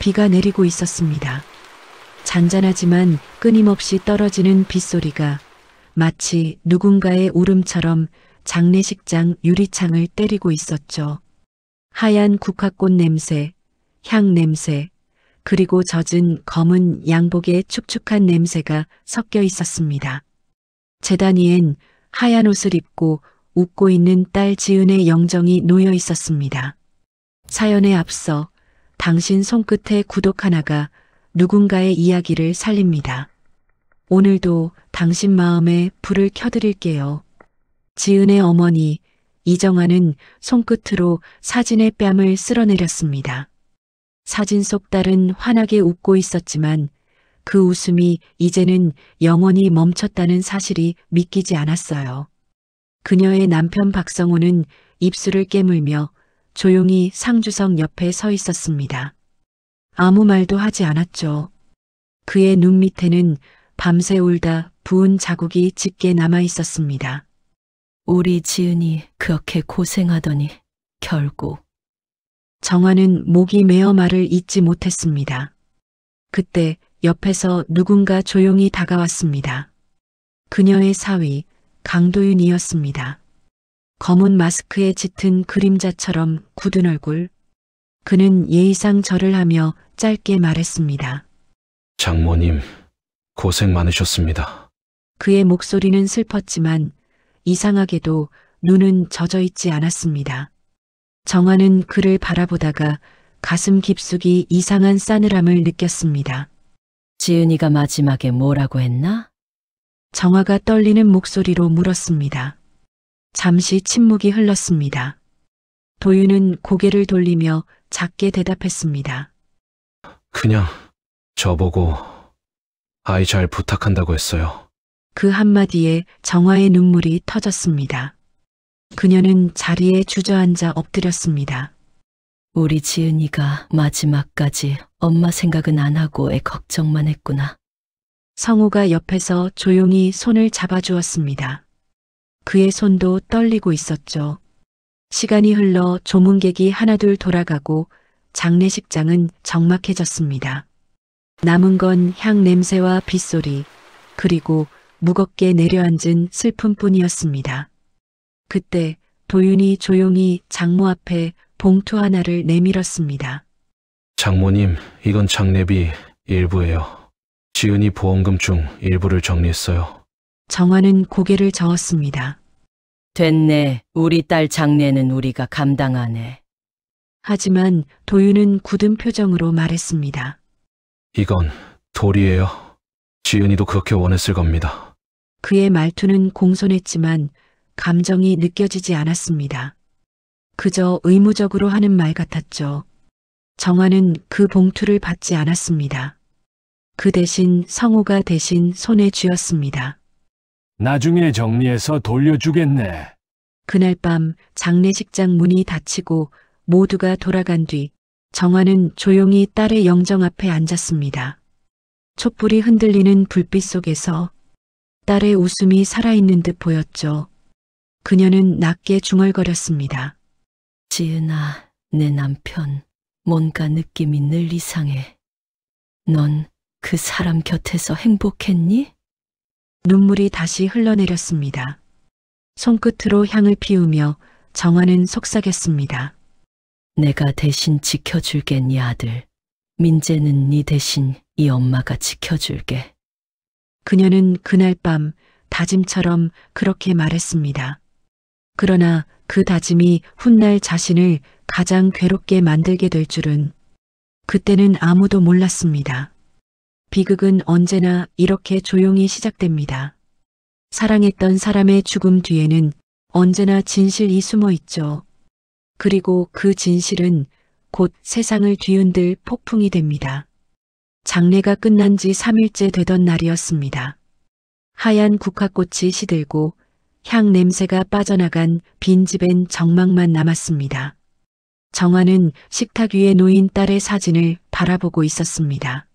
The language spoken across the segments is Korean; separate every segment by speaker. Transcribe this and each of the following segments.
Speaker 1: 비가 내리고 있었습니다. 잔잔하지만 끊임없이 떨어지는 빗소리가 마치 누군가의 울음처럼 장례식장 유리창을 때리고 있었죠. 하얀 국화꽃 냄새, 향 냄새, 그리고 젖은 검은 양복의 축축한 냄새가 섞여 있었습니다. 제단 위엔 하얀 옷을 입고 웃고 있는 딸 지은의 영정이 놓여 있었습니다. 사연에 앞서 당신 손끝에 구독 하나가 누군가의 이야기를 살립니다. 오늘도 당신 마음에 불을 켜드릴게요. 지은의 어머니 이정아는 손끝으로 사진의 뺨을 쓸어내렸습니다. 사진 속 딸은 환하게 웃고 있었지만 그 웃음이 이제는 영원히 멈췄다는 사실이 믿기지 않았어요. 그녀의 남편 박성호는 입술을 깨물며 조용히 상주성 옆에 서 있었습니다. 아무 말도 하지 않았죠. 그의 눈 밑에는 밤새 울다 부은 자국이 짙게 남아 있었습니다.
Speaker 2: 우리 지은이 그렇게 고생하더니 결국.
Speaker 1: 정화는 목이 메어 말을 잇지 못했습니다. 그때 옆에서 누군가 조용히 다가왔습니다. 그녀의 사위 강도윤이었습니다. 검은 마스크에 짙은 그림자처럼 굳은 얼굴. 그는 예의상 절을 하며 짧게 말했습니다.
Speaker 3: 장모님, 고생 많으셨습니다.
Speaker 1: 그의 목소리는 슬펐지만 이상하게도 눈은 젖어 있지 않았습니다. 정화는 그를 바라보다가 가슴 깊숙이 이상한 싸늘함을 느꼈습니다.
Speaker 2: 지은이가 마지막에 뭐라고 했나?
Speaker 1: 정화가 떨리는 목소리로 물었습니다. 잠시 침묵이 흘렀습니다. 도윤은 고개를 돌리며 작게 대답했습니다.
Speaker 3: 그냥 저보고 아이 잘 부탁한다고 했어요.
Speaker 1: 그 한마디에 정화의 눈물이 터졌습니다. 그녀는 자리에 주저앉아 엎드렸습니다.
Speaker 2: 우리 지은이가 마지막까지 엄마 생각은 안 하고 애 걱정만 했구나.
Speaker 1: 성우가 옆에서 조용히 손을 잡아주었습니다. 그의 손도 떨리고 있었죠. 시간이 흘러 조문객이 하나둘 돌아가고 장례식장은 적막해졌습니다. 남은 건 향 냄새와 빗소리, 그리고 무겁게 내려앉은 슬픔뿐이었습니다. 그때 도윤이 조용히 장모 앞에 봉투 하나를 내밀었습니다.
Speaker 3: 장모님, 이건 장례비 일부예요. 지은이 보험금 중 일부를 정리했어요.
Speaker 1: 정화는 고개를 저었습니다.
Speaker 2: 됐네. 우리 딸 장례는 우리가 감당하네.
Speaker 1: 하지만 도윤은 굳은 표정으로 말했습니다.
Speaker 3: 이건 도리예요. 지은이도 그렇게 원했을 겁니다.
Speaker 1: 그의 말투는 공손했지만 감정이 느껴지지 않았습니다. 그저 의무적으로 하는 말 같았죠. 정화는 그 봉투를 받지 않았습니다. 그 대신 성우가 대신 손에 쥐었습니다.
Speaker 4: 나중에 정리해서 돌려주겠네.
Speaker 1: 그날 밤 장례식장 문이 닫히고 모두가 돌아간 뒤 정화는 조용히 딸의 영정 앞에 앉았습니다. 촛불이 흔들리는 불빛 속에서 딸의 웃음이 살아있는 듯 보였죠. 그녀는 낮게 중얼거렸습니다.
Speaker 2: 지은아, 내 남편, 뭔가 느낌이 늘 이상해. 넌 그 사람 곁에서 행복했니?
Speaker 1: 눈물이 다시 흘러내렸습니다. 손끝으로 향을 피우며 정화는 속삭였습니다.
Speaker 2: 내가 대신 지켜줄게, 네 아들. 민재는 네 대신 이 엄마가 지켜줄게.
Speaker 1: 그녀는 그날 밤 다짐처럼 그렇게 말했습니다. 그러나 그 다짐이 훗날 자신을 가장 괴롭게 만들게 될 줄은 그때는 아무도 몰랐습니다. 비극은 언제나 이렇게 조용히 시작됩니다. 사랑했던 사람의 죽음 뒤에는 언제나 진실이 숨어 있죠. 그리고 그 진실은 곧 세상을 뒤흔들 폭풍이 됩니다. 장례가 끝난 지 3일째 되던 날이었습니다. 하얀 국화꽃이 시들고 향 냄새가 빠져나간 빈집엔 정막만 남았습니다. 정화는 식탁 위에 놓인 딸의 사진을 바라보고 있었습니다.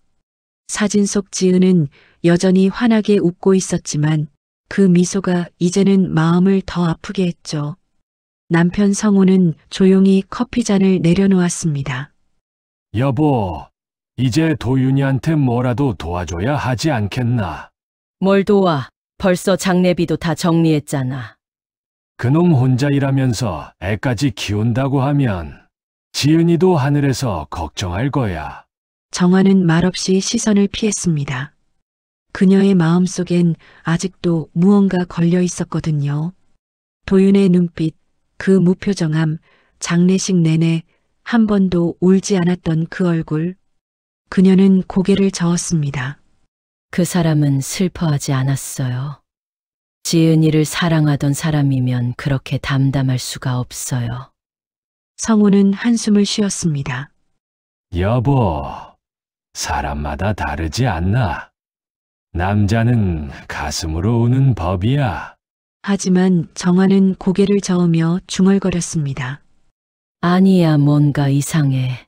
Speaker 1: 사진 속 지은은 여전히 환하게 웃고 있었지만 그 미소가 이제는 마음을 더 아프게 했죠. 남편 성우는 조용히 커피잔을 내려놓았습니다.
Speaker 4: 여보, 이제 도윤이한테 뭐라도 도와줘야 하지 않겠나.
Speaker 2: 뭘 도와? 벌써 장례비도 다 정리했잖아.
Speaker 4: 그놈 혼자 일하면서 애까지 키운다고 하면 지은이도 하늘에서 걱정할 거야.
Speaker 1: 정화는 말없이 시선을 피했습니다. 그녀의 마음속엔 아직도 무언가 걸려 있었거든요. 도윤의 눈빛, 그 무표정함, 장례식 내내 한 번도 울지 않았던 그 얼굴. 그녀는 고개를 저었습니다.
Speaker 2: 그 사람은 슬퍼하지 않았어요. 지은이를 사랑하던 사람이면 그렇게 담담할 수가 없어요.
Speaker 1: 성우는 한숨을 쉬었습니다.
Speaker 4: 여보, 사람마다 다르지 않나? 남자는 가슴으로 우는 법이야.
Speaker 1: 하지만 정화는 고개를 저으며 중얼거렸습니다.
Speaker 2: 아니야, 뭔가 이상해.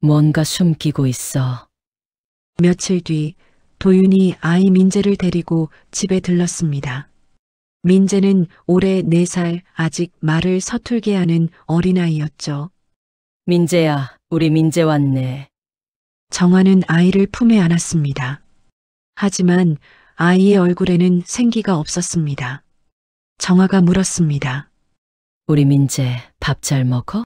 Speaker 2: 뭔가 숨기고 있어.
Speaker 1: 며칠 뒤 도윤이 아이 민재를 데리고 집에 들렀습니다. 민재는 올해 4살, 아직 말을 서툴게 하는 어린아이였죠.
Speaker 2: 민재야, 우리 민재 왔네.
Speaker 1: 정화는 아이를 품에 안았습니다. 하지만 아이의 얼굴에는 생기가 없었습니다. 정화가 물었습니다.
Speaker 2: 우리 민재 밥 잘 먹어?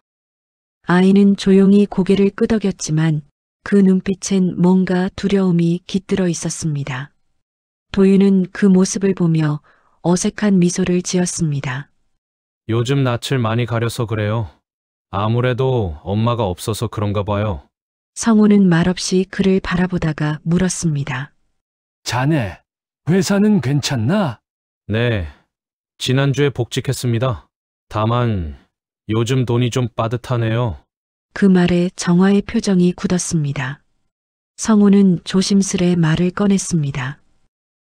Speaker 1: 아이는 조용히 고개를 끄덕였지만 그 눈빛엔 뭔가 두려움이 깃들어 있었습니다. 도윤은 그 모습을 보며 어색한 미소를 지었습니다.
Speaker 3: 요즘 낯을 많이 가려서 그래요. 아무래도 엄마가 없어서 그런가 봐요.
Speaker 1: 성우는 말없이 그를 바라보다가 물었습니다.
Speaker 4: 자네, 회사는 괜찮나?
Speaker 3: 네, 지난주에 복직했습니다. 다만 요즘 돈이 좀 빠듯하네요.
Speaker 1: 그 말에 정화의 표정이 굳었습니다. 성우는 조심스레 말을 꺼냈습니다.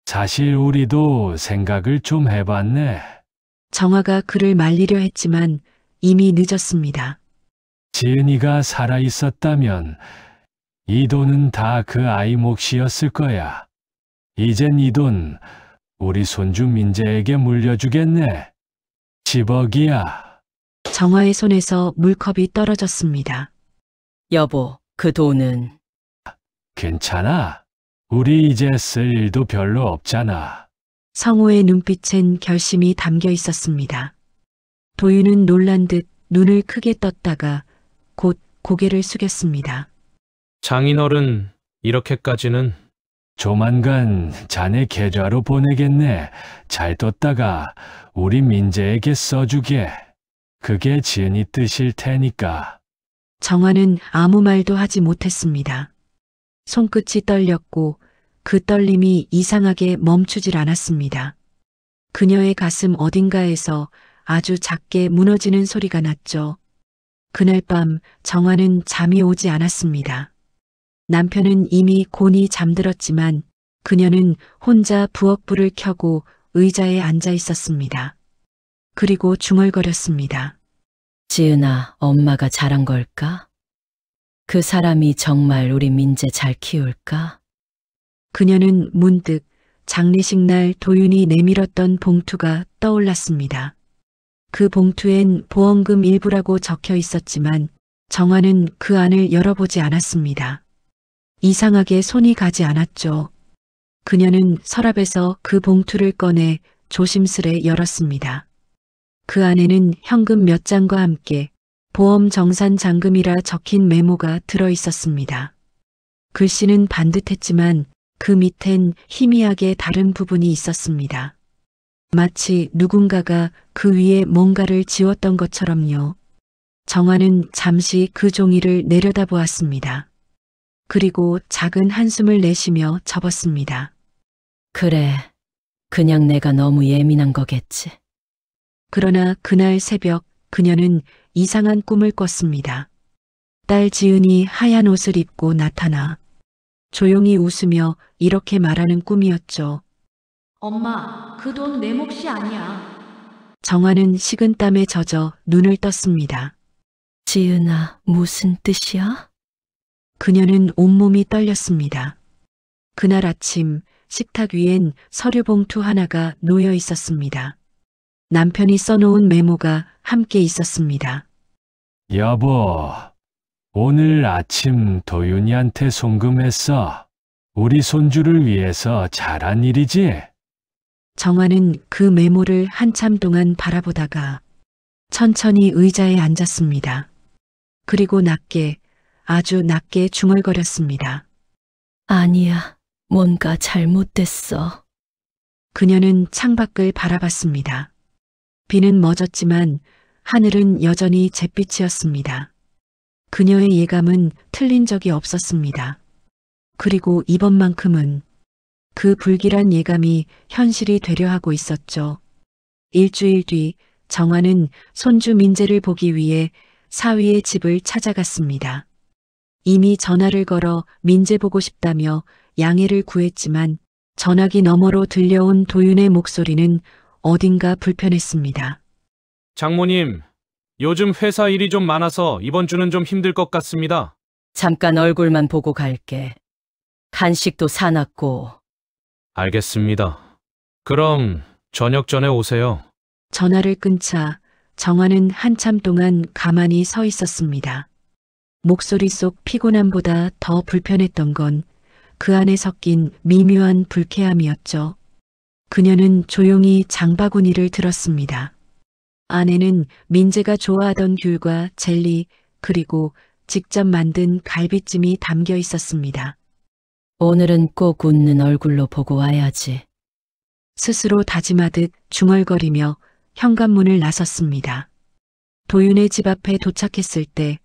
Speaker 4: 사실 우리도 생각을 좀 해봤네.
Speaker 1: 정화가 그를 말리려 했지만 이미 늦었습니다.
Speaker 4: 지은이가 살아있었다면 이 돈은 다 그 아이 몫이었을 거야. 이젠 이 돈 우리 손주 민재에게 물려주겠네. 10억이야.
Speaker 1: 정화의 손에서 물컵이 떨어졌습니다.
Speaker 2: 여보, 그 돈은
Speaker 4: 괜찮아. 우리 이제 쓸 일도 별로 없잖아.
Speaker 1: 성우의 눈빛엔 결심이 담겨 있었습니다. 도윤은 놀란 듯 눈을 크게 떴다가 곧 고개를 숙였습니다.
Speaker 3: 장인어른, 이렇게까지는.
Speaker 4: 조만간 자네 계좌로 보내겠네. 잘 뒀다가 우리 민재에게 써주게. 그게 지은이 뜻일 테니까.
Speaker 1: 정화는 아무 말도 하지 못했습니다. 손끝이 떨렸고 그 떨림이 이상하게 멈추질 않았습니다. 그녀의 가슴 어딘가에서 아주 작게 무너지는 소리가 났죠. 그날 밤 정화는 잠이 오지 않았습니다. 남편은 이미 곤히 잠들었지만 그녀는 혼자 부엌불을 켜고 의자에 앉아 있었습니다. 그리고 중얼거렸습니다.
Speaker 2: 지은아, 엄마가 잘한 걸까? 그 사람이 정말 우리 민재 잘 키울까?
Speaker 1: 그녀는 문득 장례식 날 도윤이 내밀었던 봉투가 떠올랐습니다. 그 봉투엔 보험금 일부라고 적혀 있었지만 정화는 그 안을 열어보지 않았습니다. 이상하게 손이 가지 않았죠. 그녀는 서랍에서 그 봉투를 꺼내 조심스레 열었습니다. 그 안에는 현금 몇 장과 함께 보험 정산 잔금이라 적힌 메모가 들어 있었습니다. 글씨는 반듯했지만 그 밑엔 희미하게 다른 부분이 있었습니다. 마치 누군가가 그 위에 뭔가를 지웠던 것처럼요. 정화는 잠시 그 종이를 내려다보았습니다. 그리고 작은 한숨을 내쉬며 접었습니다.
Speaker 2: 그래, 그냥 내가 너무 예민한 거겠지.
Speaker 1: 그러나 그날 새벽 그녀는 이상한 꿈을 꿨습니다. 딸 지은이 하얀 옷을 입고 나타나 조용히 웃으며 이렇게 말하는 꿈이었죠.
Speaker 5: 엄마, 그 돈 내 몫이 아니야.
Speaker 1: 정화는 식은땀에 젖어 눈을 떴습니다.
Speaker 2: 지은아, 무슨 뜻이야?
Speaker 1: 그녀는 온몸이 떨렸습니다. 그날 아침 식탁 위엔 서류 봉투 하나가 놓여 있었습니다. 남편이 써놓은 메모가 함께 있었습니다.
Speaker 4: 여보, 오늘 아침 도윤이한테 송금했어. 우리 손주를 위해서 잘한 일이지?
Speaker 1: 정화는 그 메모를 한참 동안 바라보다가 천천히 의자에 앉았습니다. 그리고 낮게, 아주 낮게 중얼거렸습니다.
Speaker 2: 아니야, 뭔가 잘못됐어.
Speaker 1: 그녀는 창밖을 바라봤습니다. 비는 멎었지만 하늘은 여전히 잿빛이었습니다. 그녀의 예감은 틀린 적이 없었습니다. 그리고 이번만큼은 그 불길한 예감이 현실이 되려 하고 있었죠. 일주일 뒤 정화는 손주 민재를 보기 위해 사위의 집을 찾아갔습니다. 이미 전화를 걸어 민재 보고 싶다며 양해를 구했지만 전화기 너머로 들려온 도윤의 목소리는 어딘가 불편했습니다.
Speaker 3: 장모님, 요즘 회사 일이 좀 많아서 이번 주는 좀 힘들 것 같습니다.
Speaker 2: 잠깐 얼굴만 보고 갈게. 간식도 사놨고.
Speaker 3: 알겠습니다. 그럼 저녁 전에 오세요.
Speaker 1: 전화를 끊자 정화는 한참 동안 가만히 서 있었습니다. 목소리 속 피곤함보다 더 불편했던 건 그 안에 섞인 미묘한 불쾌함이었죠. 그녀는 조용히 장바구니를 들었습니다. 안에는 민재가 좋아하던 귤과 젤리 그리고 직접 만든 갈비찜이 담겨 있었습니다.
Speaker 2: 오늘은 꼭 웃는 얼굴로 보고 와야지.
Speaker 1: 스스로 다짐하듯 중얼거리며 현관문을 나섰습니다. 도윤의 집 앞에 도착했을 때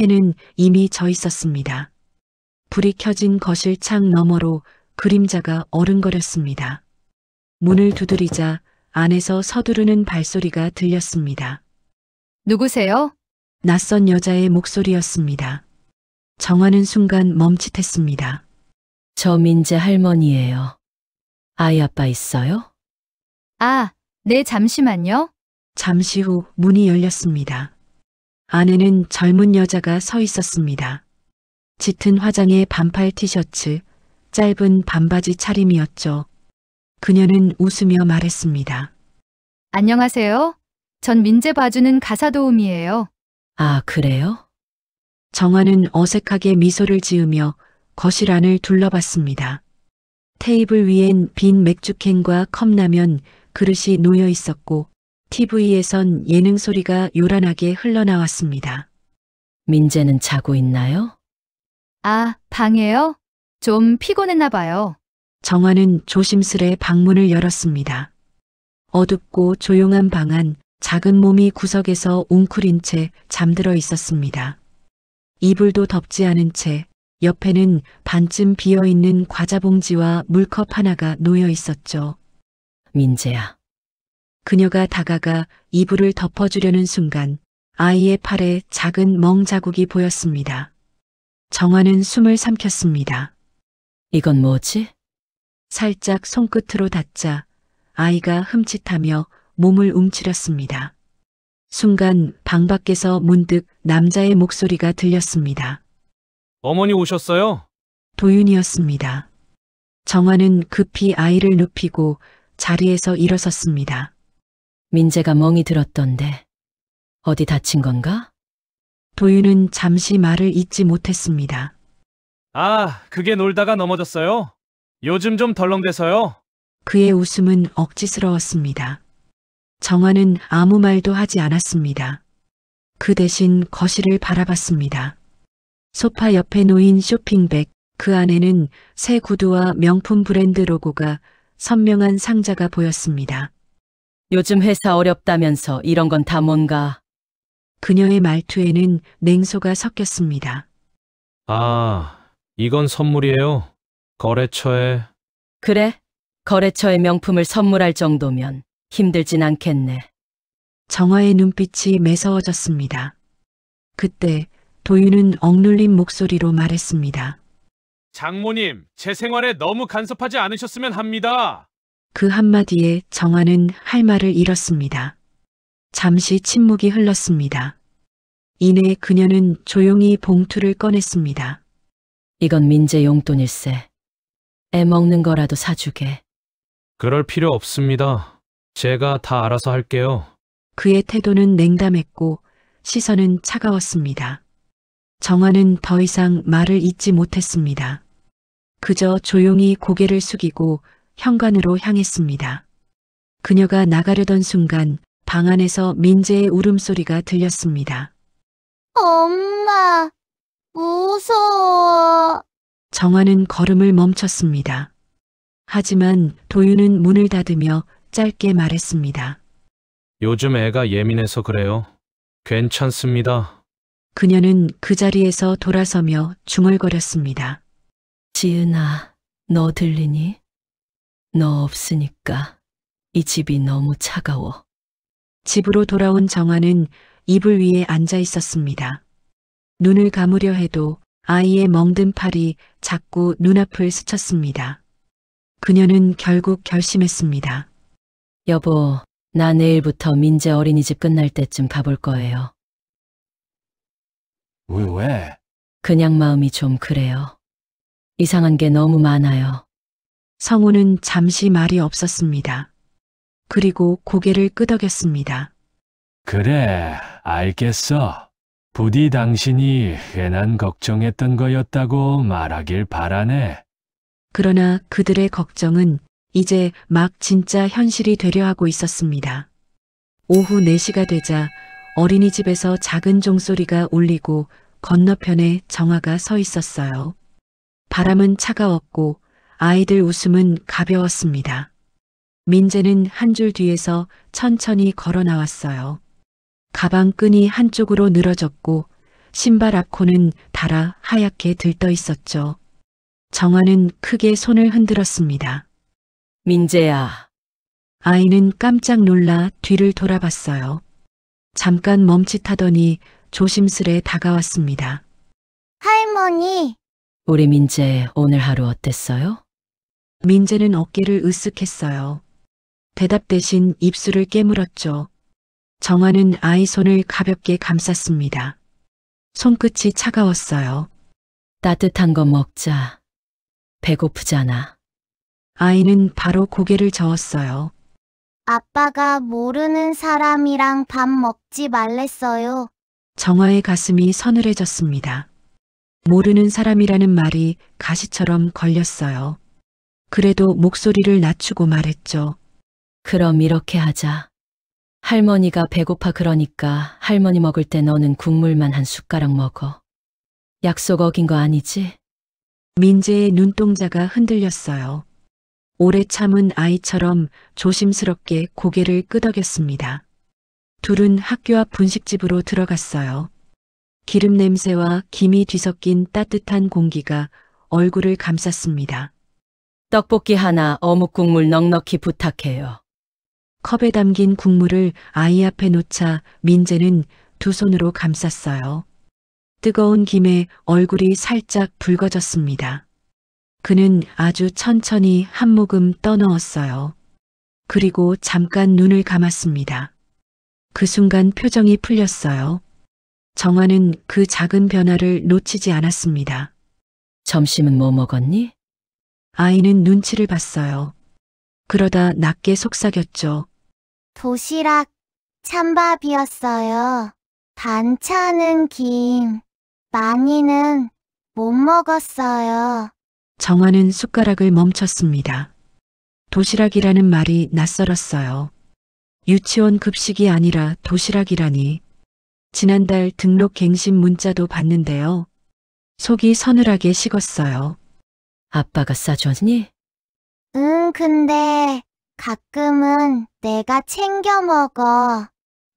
Speaker 1: 해는 이미 져 있었습니다. 불이 켜진 거실 창 너머로 그림자가 어른거렸습니다. 문을 두드리자 안에서 서두르는 발소리가 들렸습니다.
Speaker 6: 누구세요?
Speaker 1: 낯선 여자의 목소리였습니다. 정화는 순간 멈칫했습니다.
Speaker 2: 저 민재 할머니예요. 아이 아빠 있어요?
Speaker 6: 아, 네, 잠시만요.
Speaker 1: 잠시 후 문이 열렸습니다. 안에는 젊은 여자가 서 있었습니다. 짙은 화장의 반팔 티셔츠, 짧은 반바지 차림이었죠. 그녀는 웃으며 말했습니다.
Speaker 6: 안녕하세요. 전 민재 봐주는 가사도우미예요.
Speaker 2: 아, 그래요?
Speaker 1: 정화는 어색하게 미소를 지으며 거실 안을 둘러봤습니다. 테이블 위엔 빈 맥주캔과 컵라면, 그릇이 놓여 있었고 TV에선 예능 소리가 요란하게 흘러나왔습니다.
Speaker 2: 민재는 자고 있나요?
Speaker 6: 아, 방에요? 좀 피곤했나 봐요.
Speaker 1: 정화는 조심스레 방문을 열었습니다. 어둡고 조용한 방 안 작은 몸이 구석에서 웅크린 채 잠들어 있었습니다. 이불도 덮지 않은 채 옆에는 반쯤 비어있는 과자 봉지와 물컵 하나가 놓여 있었죠.
Speaker 2: 민재야.
Speaker 1: 그녀가 다가가 이불을 덮어주려는 순간 아이의 팔에 작은 멍 자국이 보였습니다. 정화는 숨을 삼켰습니다.
Speaker 2: 이건 뭐지?
Speaker 1: 살짝 손끝으로 닿자 아이가 흠칫하며 몸을 움츠렸습니다. 순간 방 밖에서 문득 남자의 목소리가 들렸습니다.
Speaker 3: 어머니 오셨어요?
Speaker 1: 도윤이었습니다. 정화는 급히 아이를 눕히고 자리에서 일어섰습니다.
Speaker 2: 민재가 멍이 들었던데. 어디 다친 건가?
Speaker 1: 도윤은 잠시 말을 잇지 못했습니다.
Speaker 3: 아, 그게 놀다가 넘어졌어요. 요즘 좀 덜렁대서요.
Speaker 1: 그의 웃음은 억지스러웠습니다. 정화는 아무 말도 하지 않았습니다. 그 대신 거실을 바라봤습니다. 소파 옆에 놓인 쇼핑백, 그 안에는 새 구두와 명품 브랜드 로고가 선명한 상자가 보였습니다.
Speaker 2: 요즘 회사 어렵다면서 이런 건 다 뭔가.
Speaker 1: 그녀의 말투에는 냉소가 섞였습니다.
Speaker 3: 아, 이건 선물이에요. 거래처에.
Speaker 2: 그래? 거래처에 명품을 선물할 정도면 힘들진 않겠네.
Speaker 1: 정화의 눈빛이 매서워졌습니다. 그때 도윤은 억눌린 목소리로 말했습니다.
Speaker 3: 장모님, 제 생활에 너무 간섭하지 않으셨으면 합니다.
Speaker 1: 그 한마디에 정화는 할 말을 잃었습니다. 잠시 침묵이 흘렀습니다. 이내 그녀는 조용히 봉투를 꺼냈습니다.
Speaker 2: 이건 민재 용돈일세. 애 먹는 거라도 사주게.
Speaker 3: 그럴 필요 없습니다. 제가 다 알아서 할게요.
Speaker 1: 그의 태도는 냉담했고 시선은 차가웠습니다. 정화는 더 이상 말을 잇지 못했습니다. 그저 조용히 고개를 숙이고 현관으로 향했습니다. 그녀가 나가려던 순간 방 안에서 민재의 울음소리가 들렸습니다.
Speaker 7: 엄마, 무서워.
Speaker 1: 정화는 걸음을 멈췄습니다. 하지만 도윤은 문을 닫으며 짧게 말했습니다.
Speaker 3: 요즘 애가 예민해서 그래요. 괜찮습니다.
Speaker 1: 그녀는 그 자리에서 돌아서며 중얼거렸습니다.
Speaker 2: 지은아, 너 들리니? 너 없으니까 이 집이 너무 차가워.
Speaker 1: 집으로 돌아온 정화는 이불 위에 앉아 있었습니다. 눈을 감으려 해도 아이의 멍든 팔이 자꾸 눈앞을 스쳤습니다. 그녀는 결국 결심했습니다.
Speaker 2: 여보, 나 내일부터 민재 어린이집 끝날 때쯤 가볼 거예요.
Speaker 4: 왜?
Speaker 2: 그냥 마음이 좀 그래요. 이상한 게 너무 많아요.
Speaker 1: 성우는 잠시 말이 없었습니다. 그리고 고개를 끄덕였습니다.
Speaker 4: 그래, 알겠어. 부디 당신이 괜한 걱정했던 거였다고 말하길 바라네.
Speaker 1: 그러나 그들의 걱정은 이제 막 진짜 현실이 되려 하고 있었습니다. 오후 4시가 되자 어린이집에서 작은 종소리가 울리고 건너편에 정화가 서 있었어요. 바람은 차가웠고 아이들 웃음은 가벼웠습니다. 민재는 한 줄 뒤에서 천천히 걸어 나왔어요. 가방 끈이 한쪽으로 늘어졌고 신발 앞코는 달아 하얗게 들떠 있었죠. 정화는 크게 손을 흔들었습니다.
Speaker 2: 민재야,
Speaker 1: 아이는 깜짝 놀라 뒤를 돌아봤어요. 잠깐 멈칫하더니 조심스레 다가왔습니다.
Speaker 7: 할머니,
Speaker 2: 우리 민재 오늘 하루 어땠어요?
Speaker 1: 민재는 어깨를 으쓱했어요. 대답 대신 입술을 깨물었죠. 정화는 아이 손을 가볍게 감쌌습니다. 손끝이 차가웠어요.
Speaker 2: 따뜻한 거 먹자. 배고프잖아.
Speaker 1: 아이는 바로 고개를 저었어요.
Speaker 7: 아빠가 모르는 사람이랑 밥 먹지 말랬어요.
Speaker 1: 정화의 가슴이 서늘해졌습니다. 모르는 사람이라는 말이 가시처럼 걸렸어요. 그래도 목소리를 낮추고 말했죠.
Speaker 2: 그럼 이렇게 하자. 할머니가 배고파 그러니까 할머니 먹을 때 너는 국물만 한 숟가락 먹어. 약속 어긴 거 아니지?
Speaker 1: 민재의 눈동자가 흔들렸어요. 오래 참은 아이처럼 조심스럽게 고개를 끄덕였습니다. 둘은 학교 앞 분식집으로 들어갔어요. 기름 냄새와 김이 뒤섞인 따뜻한 공기가 얼굴을 감쌌습니다.
Speaker 2: 떡볶이 하나 어묵 국물 넉넉히 부탁해요.
Speaker 1: 컵에 담긴 국물을 아이 앞에 놓자 민재는 두 손으로 감쌌어요. 뜨거운 김에 얼굴이 살짝 붉어졌습니다. 그는 아주 천천히 한 모금 떠넣었어요. 그리고 잠깐 눈을 감았습니다. 그 순간 표정이 풀렸어요. 정화는 그 작은 변화를 놓치지 않았습니다.
Speaker 2: 점심은 뭐 먹었니?
Speaker 1: 아이는 눈치를 봤어요. 그러다 낮게 속삭였죠.
Speaker 7: 도시락, 찬밥이었어요. 반찬은 김, 많이는 못 먹었어요.
Speaker 1: 정화는 숟가락을 멈췄습니다. 도시락이라는 말이 낯설었어요. 유치원 급식이 아니라 도시락이라니. 지난달 등록 갱신 문자도 봤는데요. 속이 서늘하게 식었어요.
Speaker 2: 아빠가 싸줬니?
Speaker 7: 응, 근데 가끔은 내가 챙겨 먹어.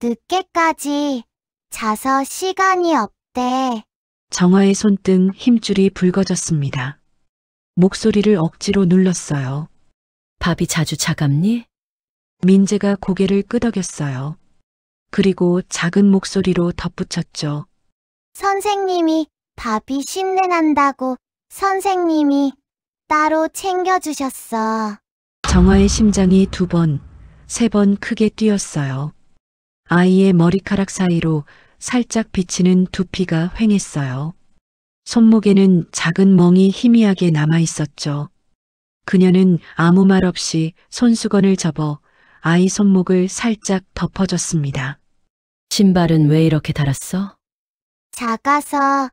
Speaker 7: 늦게까지 자서 시간이 없대.
Speaker 1: 정화의 손등 힘줄이 붉어졌습니다. 목소리를 억지로 눌렀어요.
Speaker 2: 밥이 자주 차갑니?
Speaker 1: 민재가 고개를 끄덕였어요. 그리고 작은 목소리로 덧붙였죠.
Speaker 7: 선생님이 밥이 신내난다고 선생님이 따로 챙겨주셨어.
Speaker 1: 정화의 심장이 2번, 3번 크게 뛰었어요. 아이의 머리카락 사이로 살짝 비치는 두피가 휑했어요. 손목에는 작은 멍이 희미하게 남아 있었죠. 그녀는 아무 말 없이 손수건을 접어 아이 손목을 살짝 덮어줬습니다.
Speaker 2: 신발은 왜 이렇게 달았어?
Speaker 7: 작아서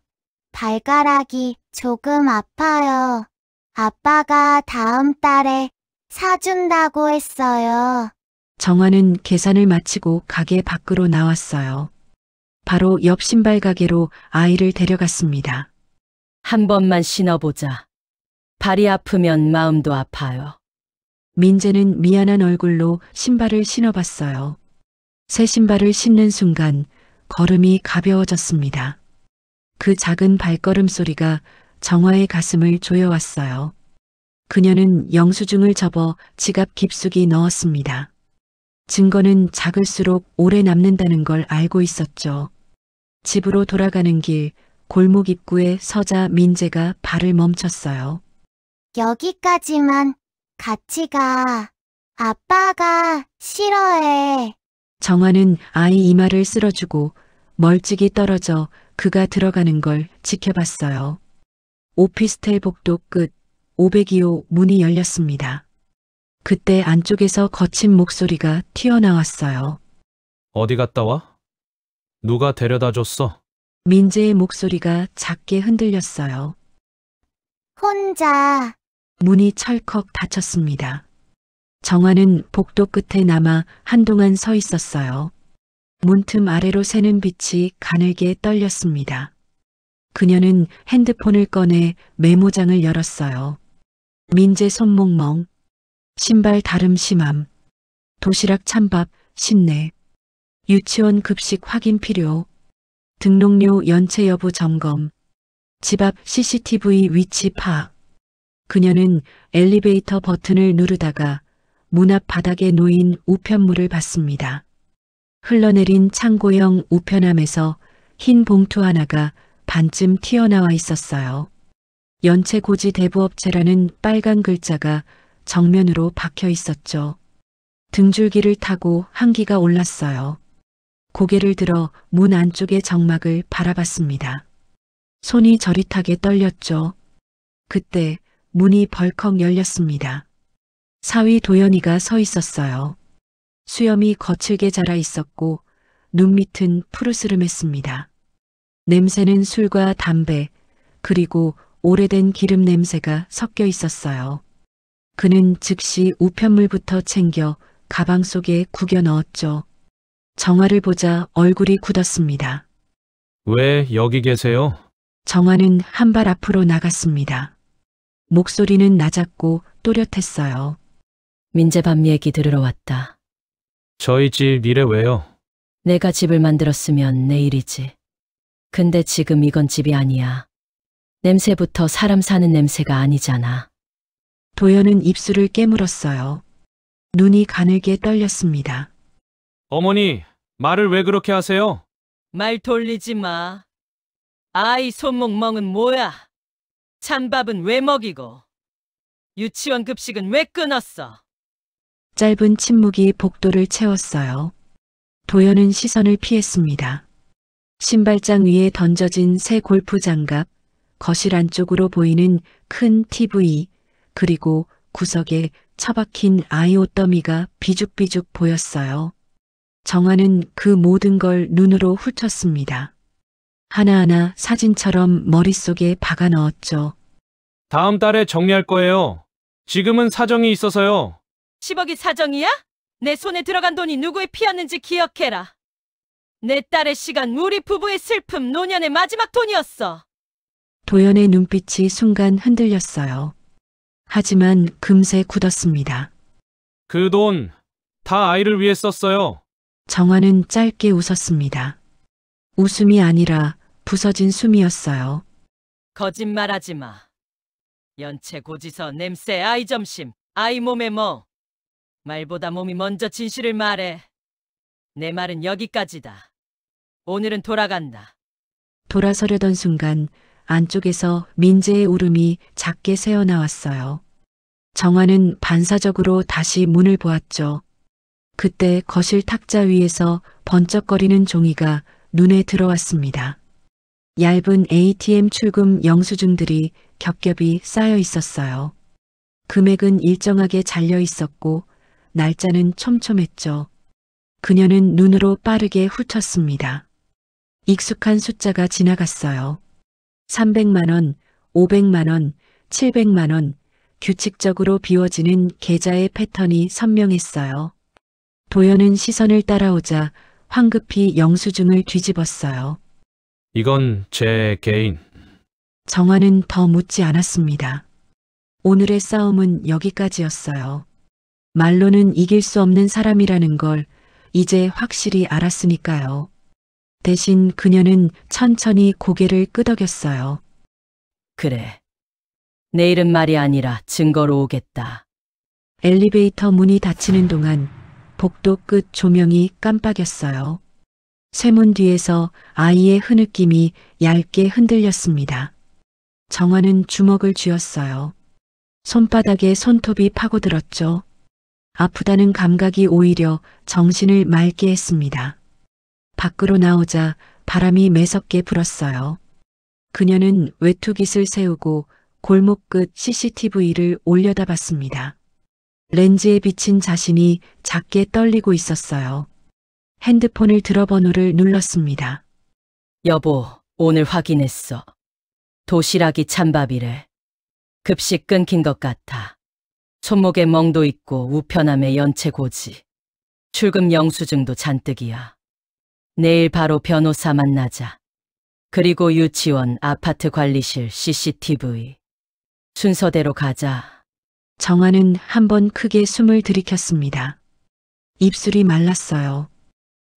Speaker 7: 발가락이 조금 아파요. 아빠가 다음 달에 사준다고 했어요.
Speaker 1: 정화는 계산을 마치고 가게 밖으로 나왔어요. 바로 옆 신발 가게로 아이를 데려갔습니다.
Speaker 2: 한 번만 신어보자. 발이 아프면 마음도 아파요.
Speaker 1: 민재는 미안한 얼굴로 신발을 신어봤어요. 새 신발을 신는 순간 걸음이 가벼워졌습니다. 그 작은 발걸음 소리가 정화의 가슴을 조여왔어요. 그녀는 영수증을 접어 지갑 깊숙이 넣었습니다. 증거는 작을수록 오래 남는다는 걸 알고 있었죠. 집으로 돌아가는 길 골목 입구에 서자 민재가 발을 멈췄어요.
Speaker 7: 여기까지만 같이 가. 아빠가 싫어해.
Speaker 1: 정화는 아이 이마를 쓸어주고 멀찍이 떨어져 그가 들어가는 걸 지켜봤어요. 오피스텔 복도 끝 502호 문이 열렸습니다. 그때 안쪽에서 거친 목소리가 튀어나왔어요.
Speaker 3: 어디 갔다 와? 누가 데려다 줬어?
Speaker 1: 민재의 목소리가 작게 흔들렸어요.
Speaker 7: 혼자.
Speaker 1: 문이 철컥 닫혔습니다. 정화는 복도 끝에 남아 한동안 서 있었어요. 문틈 아래로 새는 빛이 가늘게 떨렸습니다. 그녀는 핸드폰을 꺼내 메모장을 열었어요. 민재 손목 멍, 신발 다름 심함, 도시락 찬밥 신내, 유치원 급식 확인 필요, 등록료 연체 여부 점검, 집 앞 CCTV 위치 파악. 그녀는 엘리베이터 버튼을 누르다가 문 앞 바닥에 놓인 우편물을 봤습니다. 흘러내린 창고형 우편함에서 흰 봉투 하나가 반쯤 튀어나와 있었어요. 연체 고지 대부업체라는 빨간 글자가 정면으로 박혀 있었죠. 등줄기를 타고 한기가 올랐어요. 고개를 들어 문 안쪽의 정막을 바라봤습니다. 손이 저릿하게 떨렸죠. 그때 문이 벌컥 열렸습니다. 사위 도연이가 서 있었어요. 수염이 거칠게 자라 있었고 눈밑은 푸르스름했습니다. 냄새는 술과 담배 그리고 오래된 기름 냄새가 섞여 있었어요. 그는 즉시 우편물부터 챙겨 가방 속에 구겨 넣었죠. 정화를 보자 얼굴이 굳었습니다.
Speaker 3: 왜 여기 계세요?
Speaker 1: 정화는 한 발 앞으로 나갔습니다. 목소리는 낮았고 또렷했어요.
Speaker 2: 민재 밤 얘기 들으러 왔다.
Speaker 3: 저희 집 일에 왜요?
Speaker 2: 내가 집을 만들었으면 내일이지. 근데 지금 이건 집이 아니야. 냄새부터 사람 사는 냄새가 아니잖아.
Speaker 1: 도연은 입술을 깨물었어요. 눈이 가늘게 떨렸습니다.
Speaker 3: 어머니, 말을 왜 그렇게 하세요?
Speaker 2: 말 돌리지 마. 아이 손목 멍은 뭐야? 찬밥은 왜 먹이고? 유치원 급식은 왜 끊었어?
Speaker 1: 짧은 침묵이 복도를 채웠어요. 도연은 시선을 피했습니다. 신발장 위에 던져진 새 골프 장갑, 거실 안쪽으로 보이는 큰 TV, 그리고 구석에 처박힌 아이 옷더미가 비죽비죽 보였어요. 정화는 그 모든 걸 눈으로 훑었습니다. 하나하나 사진처럼 머릿속에 박아 넣었죠.
Speaker 3: 다음 달에 정리할 거예요. 지금은 사정이 있어서요.
Speaker 2: 10억이 사정이야? 내 손에 들어간 돈이 누구의 피였는지 기억해라. 내 딸의 시간, 우리 부부의 슬픔, 노년의 마지막 돈이었어.
Speaker 1: 도연의 눈빛이 순간 흔들렸어요. 하지만 금세 굳었습니다.
Speaker 3: 그 돈 다 아이를 위해 썼어요.
Speaker 1: 정화는 짧게 웃었습니다. 웃음이 아니라 부서진 숨이었어요.
Speaker 2: 거짓말하지 마. 연체 고지서, 냄새, 아이 점심, 아이 몸에 뭐. 말보다 몸이 먼저 진실을 말해. 내 말은 여기까지다. 오늘은 돌아간다.
Speaker 1: 돌아서려던 순간 안쪽에서 민재의 울음이 작게 새어나왔어요. 정화는 반사적으로 다시 문을 보았죠. 그때 거실 탁자 위에서 번쩍거리는 종이가 눈에 들어왔습니다. 얇은 ATM 출금 영수증들이 겹겹이 쌓여 있었어요. 금액은 일정하게 잘려 있었고 날짜는 촘촘했죠. 그녀는 눈으로 빠르게 훑었습니다. 익숙한 숫자가 지나갔어요. 300만 원, 500만 원, 700만 원, 규칙적으로 비워지는 계좌의 패턴이 선명했어요. 도연은 시선을 따라오자 황급히 영수증을 뒤집었어요.
Speaker 3: 이건 제 개인.
Speaker 1: 정화는 더 묻지 않았습니다. 오늘의 싸움은 여기까지였어요. 말로는 이길 수 없는 사람이라는 걸 이제 확실히 알았으니까요. 대신 그녀는 천천히 고개를 끄덕였어요.
Speaker 2: 그래. 내일은 말이 아니라 증거로 오겠다.
Speaker 1: 엘리베이터 문이 닫히는 동안 복도 끝 조명이 깜빡였어요. 쇠문 뒤에서 아이의 흐느낌이 얇게 흔들렸습니다. 정화는 주먹을 쥐었어요. 손바닥에 손톱이 파고들었죠. 아프다는 감각이 오히려 정신을 맑게 했습니다. 밖으로 나오자 바람이 매섭게 불었어요. 그녀는 외투깃을 세우고 골목 끝 CCTV를 올려다봤습니다. 렌즈에 비친 자신이 작게 떨리고 있었어요. 핸드폰을 들어 번호를 눌렀습니다.
Speaker 2: 여보, 오늘 확인했어. 도시락이 찬밥이래. 급식 끊긴 것 같아. 손목에 멍도 있고 우편함에 연체 고지. 출금 영수증도 잔뜩이야. 내일 바로 변호사 만나자. 그리고 유치원, 아파트 관리실, CCTV. 순서대로 가자.
Speaker 1: 정화는 한번 크게 숨을 들이켰습니다. 입술이 말랐어요.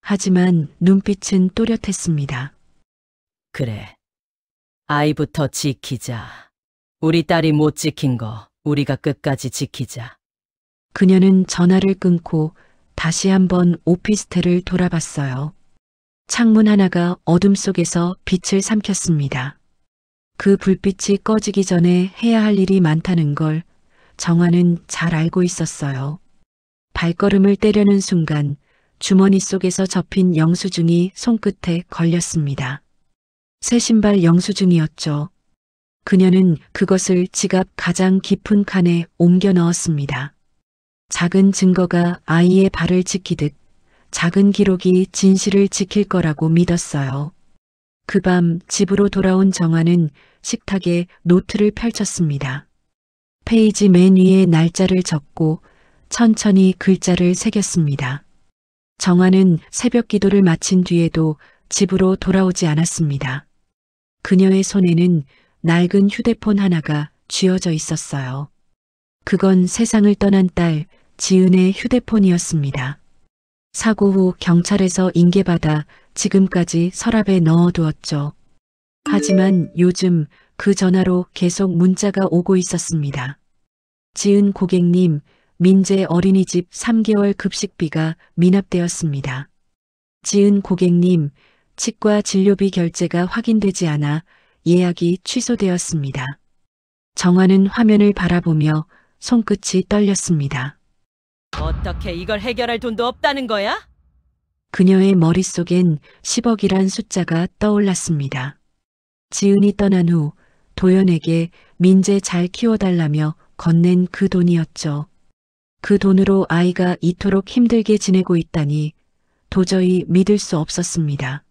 Speaker 1: 하지만 눈빛은 또렷했습니다.
Speaker 2: 그래. 아이부터 지키자. 우리 딸이 못 지킨 거 우리가 끝까지 지키자.
Speaker 1: 그녀는 전화를 끊고 다시 한번 오피스텔을 돌아봤어요. 창문 하나가 어둠 속에서 빛을 삼켰습니다. 그 불빛이 꺼지기 전에 해야 할 일이 많다는 걸 정화는 잘 알고 있었어요. 발걸음을 떼려는 순간 주머니 속에서 접힌 영수증이 손끝에 걸렸습니다. 새 신발 영수증이었죠. 그녀는 그것을 지갑 가장 깊은 칸에 옮겨 넣었습니다. 작은 증거가 아이의 발을 지키듯 작은 기록이 진실을 지킬 거라고 믿었어요. 그 밤 집으로 돌아온 정화는 식탁에 노트를 펼쳤습니다. 페이지 맨 위에 날짜를 적고 천천히 글자를 새겼습니다. 정화는 새벽 기도를 마친 뒤에도 집으로 돌아오지 않았습니다. 그녀의 손에는 낡은 휴대폰 하나가 쥐어져 있었어요. 그건 세상을 떠난 딸 지은의 휴대폰이었습니다. 사고 후 경찰에서 인계받아 지금까지 서랍에 넣어두었죠. 하지만 요즘 그 전화로 계속 문자가 오고 있었습니다. 지은 고객님, 민재 어린이집 3개월 급식비가 미납되었습니다. 지은 고객님, 치과 진료비 결제가 확인되지 않아 예약이 취소되었습니다. 정화는 화면을 바라보며 손끝이 떨렸습니다.
Speaker 2: 어떻게 이걸 해결할 돈도 없다는 거야?
Speaker 1: 그녀의 머릿속엔 10억이란 숫자가 떠올랐습니다. 지은이 떠난 후 도연에게 민재 잘 키워달라며 건넨 그 돈이었죠. 그 돈으로 아이가 이토록 힘들게 지내고 있다니 도저히 믿을 수 없었습니다.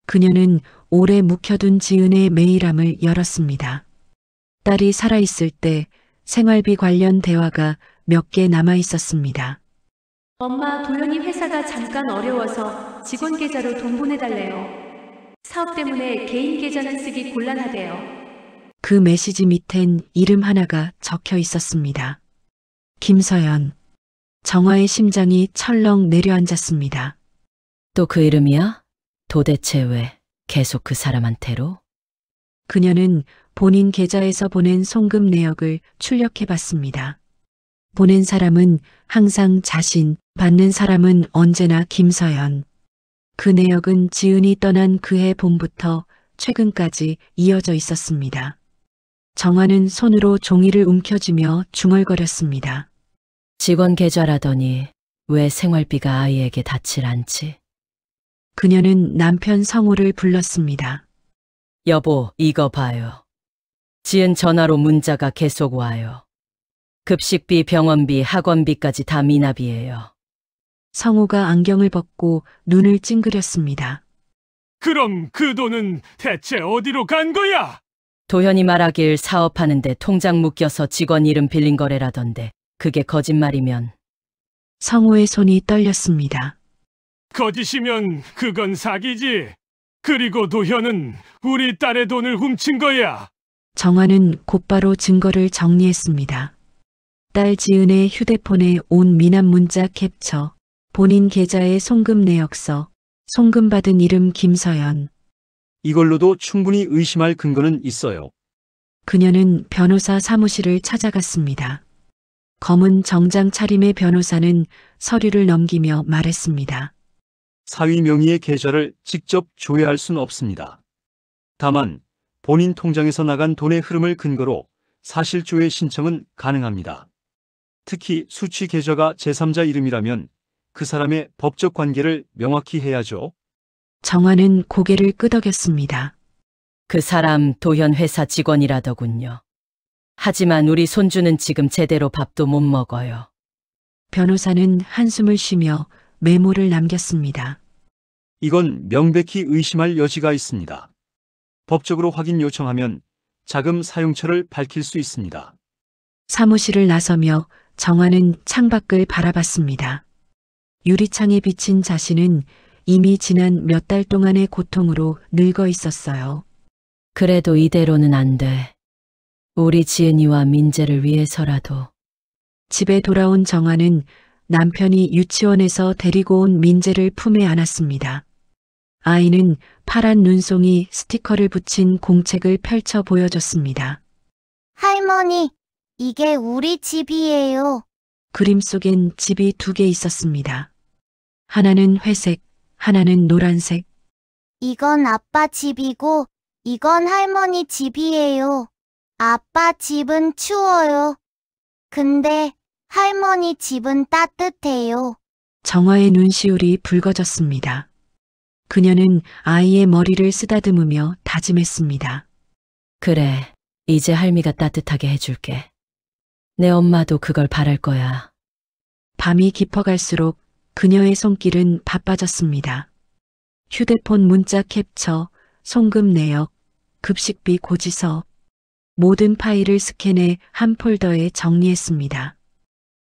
Speaker 1: 그녀는 오래 묵혀둔 지은의 메일함을 열었습니다. 딸이 살아있을 때 생활비 관련 대화가 몇 개 남아 있었습니다.
Speaker 5: 엄마, 도연이 회사가 잠깐 어려워서 직원 계좌로 돈 보내달래요. 사업 때문에 개인 계좌는 쓰기 곤란하대요.
Speaker 1: 그 메시지 밑엔 이름 하나가 적혀 있었습니다. 김서연. 정화의 심장이 철렁 내려앉았습니다.
Speaker 2: 또 그 이름이야? 도대체 왜 계속 그 사람한테로?
Speaker 1: 그녀는 본인 계좌에서 보낸 송금 내역을 출력해봤습니다. 보낸 사람은 항상 자신, 받는 사람은 언제나 김서연. 그 내역은 지은이 떠난 그해 봄부터 최근까지 이어져 있었습니다. 정화는 손으로 종이를 움켜쥐며 중얼거렸습니다.
Speaker 2: 직원 계좌라더니 왜 생활비가 아이에게 닿질 않지?
Speaker 1: 그녀는 남편 성우를 불렀습니다.
Speaker 2: 여보, 이거 봐요. 지은 전화로 문자가 계속 와요. 급식비, 병원비, 학원비까지 다 미납이에요.
Speaker 1: 성우가 안경을 벗고 눈을 찡그렸습니다.
Speaker 4: 그럼 그 돈은 대체 어디로 간 거야?
Speaker 2: 도현이 말하길 사업하는데 통장 묶여서 직원 이름 빌린 거래라던데 그게 거짓말이면
Speaker 1: 성우의 손이 떨렸습니다.
Speaker 4: 거짓이면 그건 사기지. 그리고 도현은 우리 딸의 돈을 훔친 거야.
Speaker 1: 정화는 곧바로 증거를 정리했습니다. 딸 지은의 휴대폰에 온 미남 문자 캡처, 본인 계좌의 송금 내역서, 송금받은 이름 김서연.
Speaker 8: 이걸로도 충분히 의심할 근거는 있어요.
Speaker 1: 그녀는 변호사 사무실을 찾아갔습니다. 검은 정장 차림의 변호사는 서류를 넘기며 말했습니다.
Speaker 8: 사위 명의의 계좌를 직접 조회할 수는 없습니다. 다만 본인 통장에서 나간 돈의 흐름을 근거로 사실조회 신청은 가능합니다. 특히 수취 계좌가 제3자 이름이라면 그 사람의 법적 관계를 명확히 해야죠.
Speaker 1: 정화는 고개를 끄덕였습니다.
Speaker 2: 그 사람 도현 회사 직원이라더군요. 하지만 우리 손주는 지금 제대로 밥도 못 먹어요.
Speaker 1: 변호사는 한숨을 쉬며 메모를 남겼습니다.
Speaker 8: 이건 명백히 의심할 여지가 있습니다. 법적으로 확인 요청하면 자금 사용처를 밝힐 수 있습니다.
Speaker 1: 사무실을 나서며 정화는 창밖을 바라봤습니다. 유리창에 비친 자신은 이미 지난 몇 달 동안의 고통으로 늙어 있었어요.
Speaker 2: 그래도 이대로는 안 돼. 우리 지은이와 민재를 위해서라도.
Speaker 1: 집에 돌아온 정화는 남편이 유치원에서 데리고 온 민재를 품에 안았습니다. 아이는 파란 눈송이 스티커를 붙인 공책을 펼쳐 보여줬습니다.
Speaker 7: 할머니, 이게 우리 집이에요.
Speaker 1: 그림 속엔 집이 2개 있었습니다. 하나는 회색, 하나는 노란색.
Speaker 7: 이건 아빠 집이고, 이건 할머니 집이에요. 아빠 집은 추워요. 근데 할머니 집은 따뜻해요.
Speaker 1: 정화의 눈시울이 붉어졌습니다. 그녀는 아이의 머리를 쓰다듬으며 다짐했습니다.
Speaker 2: 그래, 이제 할미가 따뜻하게 해줄게. 내 엄마도 그걸 바랄 거야.
Speaker 1: 밤이 깊어갈수록 그녀의 손길은 바빠졌습니다. 휴대폰 문자 캡처, 송금 내역, 급식비 고지서, 모든 파일을 스캔해 한 폴더에 정리했습니다.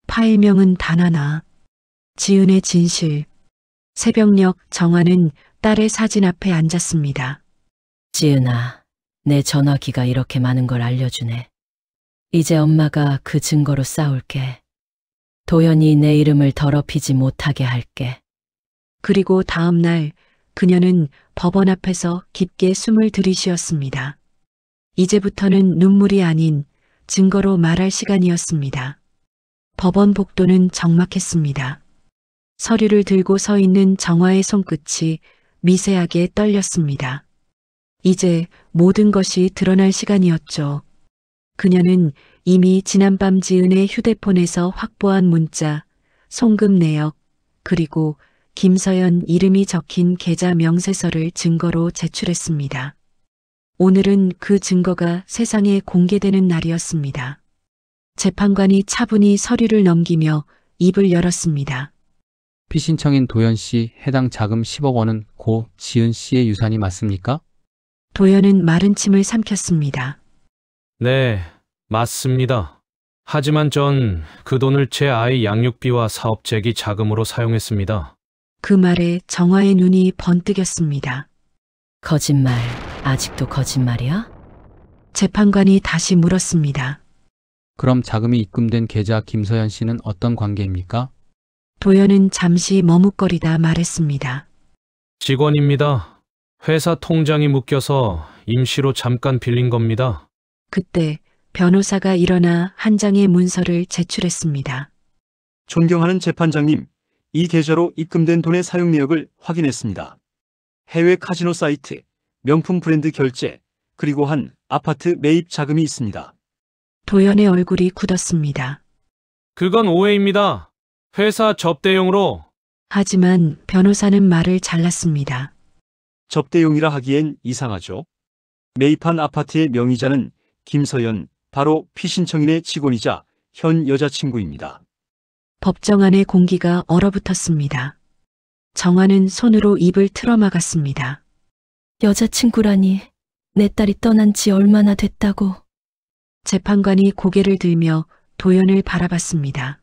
Speaker 1: 파일명은 단 하나, 지은의 진실. 새벽녘 정화는 딸의 사진 앞에 앉았습니다.
Speaker 2: 지은아, 내 전화기가 이렇게 많은 걸 알려주네. 이제 엄마가 그 증거로 싸울게. 도현이 내 이름을 더럽히지 못하게 할게.
Speaker 1: 그리고 다음 날 그녀는 법원 앞에서 깊게 숨을 들이쉬었습니다. 이제부터는 눈물이 아닌 증거로 말할 시간이었습니다. 법원 복도는 적막했습니다. 서류를 들고 서 있는 정화의 손끝이 미세하게 떨렸습니다. 이제 모든 것이 드러날 시간이었죠. 그녀는 이미 지난밤 지은의 휴대폰에서 확보한 문자, 송금 내역, 그리고 김서연 이름이 적힌 계좌 명세서를 증거로 제출했습니다. 오늘은 그 증거가 세상에 공개되는 날이었습니다. 재판관이 차분히 서류를 넘기며 입을 열었습니다.
Speaker 9: 피신청인 도현 씨 해당 자금 10억 원은 고 지은 씨의 유산이 맞습니까?
Speaker 1: 도현은 마른 침을 삼켰습니다.
Speaker 3: 네, 맞습니다. 하지만 전 그 돈을 제 아이 양육비와 사업재기 자금으로 사용했습니다.
Speaker 1: 그 말에 정화의 눈이 번뜩였습니다.
Speaker 2: 거짓말, 아직도 거짓말이야?
Speaker 1: 재판관이 다시 물었습니다.
Speaker 9: 그럼 자금이 입금된 계좌 김서연 씨는 어떤 관계입니까?
Speaker 1: 도현은 잠시 머뭇거리다 말했습니다.
Speaker 3: 직원입니다. 회사 통장이 묶여서 임시로 잠깐 빌린 겁니다.
Speaker 1: 그때 변호사가 일어나 한 장의 문서를 제출했습니다.
Speaker 8: 존경하는 재판장님, 이 계좌로 입금된 돈의 사용 내역을 확인했습니다. 해외 카지노 사이트, 명품 브랜드 결제, 그리고 한 아파트 매입 자금이 있습니다.
Speaker 1: 도현의 얼굴이 굳었습니다.
Speaker 3: 그건 오해입니다. 회사 접대용으로.
Speaker 1: 하지만 변호사는 말을 잘랐습니다.
Speaker 8: 접대용이라 하기엔 이상하죠. 매입한 아파트의 명의자는 김서연, 바로 피신청인의 직원이자 현 여자친구입니다.
Speaker 1: 법정 안의 공기가 얼어붙었습니다. 정화는 손으로 입을 틀어막았습니다.
Speaker 2: 여자친구라니, 내 딸이 떠난 지 얼마나 됐다고.
Speaker 1: 재판관이 고개를 들며 도연을 바라봤습니다.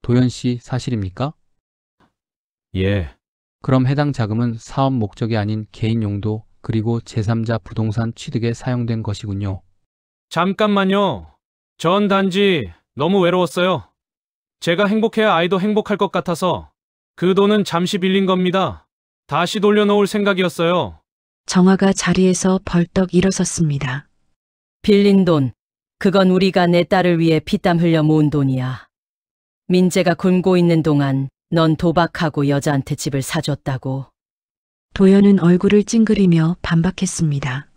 Speaker 9: 도연 씨 사실입니까?
Speaker 3: 예,
Speaker 9: 그럼 해당 자금은 사업 목적이 아닌 개인 용도 그리고 제3자 부동산 취득에 사용된 것이군요.
Speaker 3: 잠깐만요. 전 단지 너무 외로웠어요. 제가 행복해야 아이도 행복할 것 같아서 그 돈은 잠시 빌린 겁니다. 다시 돌려놓을 생각이었어요.
Speaker 1: 정화가 자리에서 벌떡 일어섰습니다.
Speaker 2: 빌린 돈, 그건 우리가 내 딸을 위해 피땀 흘려 모은 돈이야. 민재가 굶고 있는 동안 넌 도박하고 여자한테 집을 사줬다고.
Speaker 1: 도연은 얼굴을 찡그리며 반박했습니다.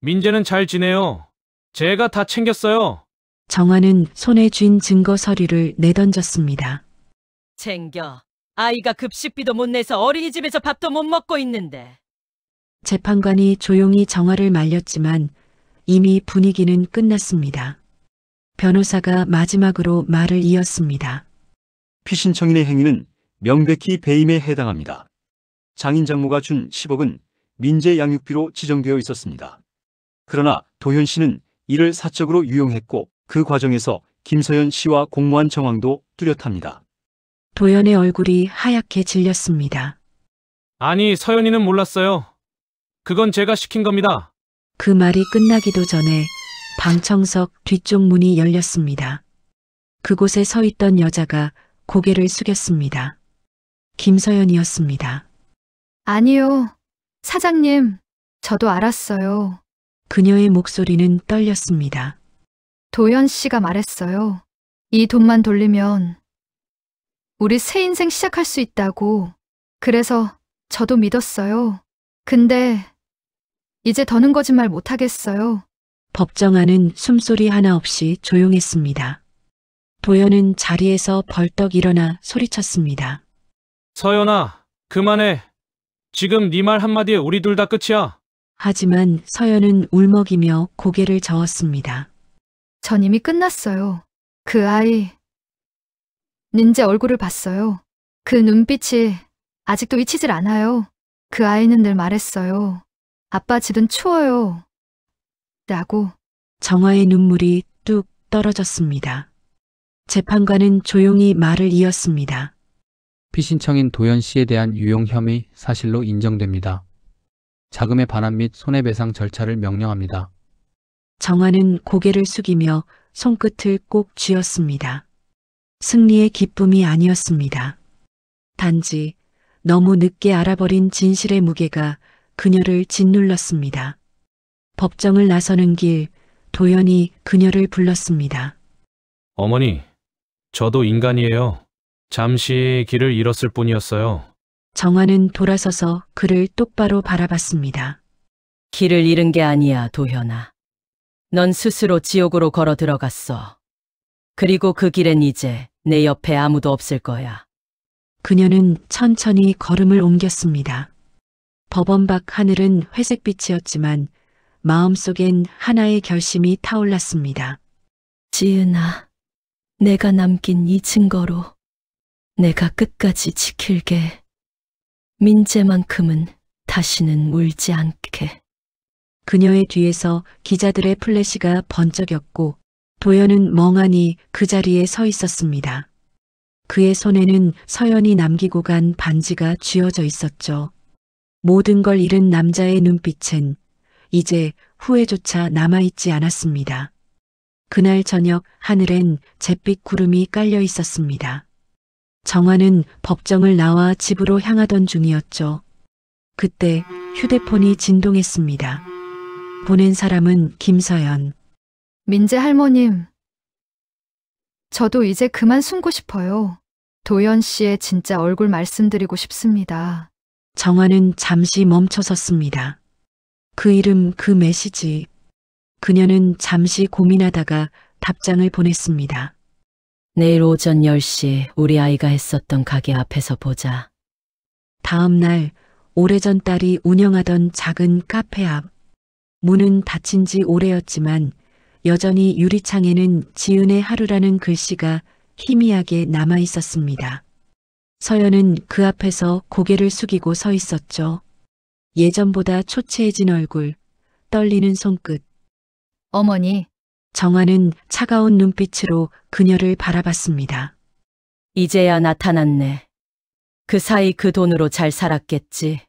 Speaker 3: 민재는 잘 지내요. 제가 다 챙겼어요.
Speaker 1: 정화는 손에 쥔 증거 서류를 내던졌습니다.
Speaker 2: 챙겨. 아이가 급식비도 못 내서 어린이집에서 밥도 못 먹고 있는데.
Speaker 1: 재판관이 조용히 정화를 말렸지만 이미 분위기는 끝났습니다. 변호사가 마지막으로 말을 이었습니다.
Speaker 8: 피신청인의 행위는 명백히 배임에 해당합니다. 장인 장모가 준 10억은 민재 양육비로 지정되어 있었습니다. 그러나 도현 씨는 이를 사적으로 유용했고 그 과정에서 김서연 씨와 공모한 정황도 뚜렷합니다.
Speaker 1: 도연의 얼굴이 하얗게 질렸습니다.
Speaker 3: 아니, 서연이는 몰랐어요. 그건 제가 시킨 겁니다.
Speaker 1: 그 말이 끝나기도 전에 방청석 뒤쪽 문이 열렸습니다. 그곳에 서 있던 여자가 고개를 숙였습니다. 김서연이었습니다.
Speaker 6: 아니요. 사장님, 저도 알았어요.
Speaker 1: 그녀의 목소리는 떨렸습니다.
Speaker 6: 도연 씨가 말했어요. 이 돈만 돌리면 우리 새 인생 시작할 수 있다고. 그래서 저도 믿었어요. 근데 이제 더는 거짓말 못하겠어요.
Speaker 1: 법정안은 숨소리 하나 없이 조용했습니다. 도연은 자리에서 벌떡 일어나 소리쳤습니다.
Speaker 3: 서연아, 그만해. 지금 네 말 한마디에 우리 둘 다 끝이야.
Speaker 1: 하지만 서연은 울먹이며 고개를 저었습니다.
Speaker 6: 전 이미 끝났어요. 그 아이, 민재 얼굴을 봤어요. 그 눈빛이 아직도 잊히질 않아요. 그 아이는 늘 말했어요. 아빠 집은 추워요. 라고.
Speaker 1: 정화의 눈물이 뚝 떨어졌습니다. 재판관은 조용히 말을 이었습니다.
Speaker 9: 피신청인 도연 씨에 대한 유용 혐의 사실로 인정됩니다. 자금의 반환 및 손해배상 절차를 명령합니다.
Speaker 1: 정화는 고개를 숙이며 손끝을 꼭 쥐었습니다. 승리의 기쁨이 아니었습니다. 단지 너무 늦게 알아버린 진실의 무게가 그녀를 짓눌렀습니다. 법정을 나서는 길, 도연이 그녀를 불렀습니다.
Speaker 3: 어머니, 저도 인간이에요. 잠시 길을 잃었을 뿐이었어요.
Speaker 1: 정화는 돌아서서 그를 똑바로 바라봤습니다.
Speaker 2: 길을 잃은 게 아니야, 도현아. 넌 스스로 지옥으로 걸어 들어갔어. 그리고 그 길엔 이제 내 옆에 아무도 없을 거야.
Speaker 1: 그녀는 천천히 걸음을 옮겼습니다. 법원 밖 하늘은 회색빛이었지만 마음속엔 하나의 결심이 타올랐습니다.
Speaker 2: 지은아, 내가 남긴 이 증거로 내가 끝까지 지킬게. 민재만큼은 다시는 울지 않게.
Speaker 1: 그녀의 뒤에서 기자들의 플래시가 번쩍였고 도연은 멍하니 그 자리에 서 있었습니다. 그의 손에는 서연이 남기고 간 반지가 쥐어져 있었죠. 모든 걸 잃은 남자의 눈빛은 이제 후회조차 남아있지 않았습니다. 그날 저녁 하늘엔 잿빛 구름이 깔려 있었습니다. 정화는 법정을 나와 집으로 향하던 중이었죠. 그때 휴대폰이 진동했습니다. 보낸 사람은 김서연.
Speaker 6: 민재 할머님, 저도 이제 그만 숨고 싶어요. 도연 씨의 진짜 얼굴 말씀드리고 싶습니다.
Speaker 1: 정화는 잠시 멈춰섰습니다. 그 이름, 그 메시지. 그녀는 잠시 고민하다가 답장을 보냈습니다.
Speaker 2: 내일 오전 10시 우리 아이가 했었던 가게 앞에서 보자.
Speaker 1: 다음 날 오래전 딸이 운영하던 작은 카페 앞. 문은 닫힌 지 오래였지만 여전히 유리창에는 지은의 하루라는 글씨가 희미하게 남아 있었습니다. 서연은 그 앞에서 고개를 숙이고 서 있었죠. 예전보다 초췌해진 얼굴, 떨리는 손끝.
Speaker 6: 어머니,
Speaker 1: 정화는 차가운 눈빛으로 그녀를 바라봤습니다.
Speaker 2: 이제야 나타났네. 그 사이 그 돈으로 잘 살았겠지.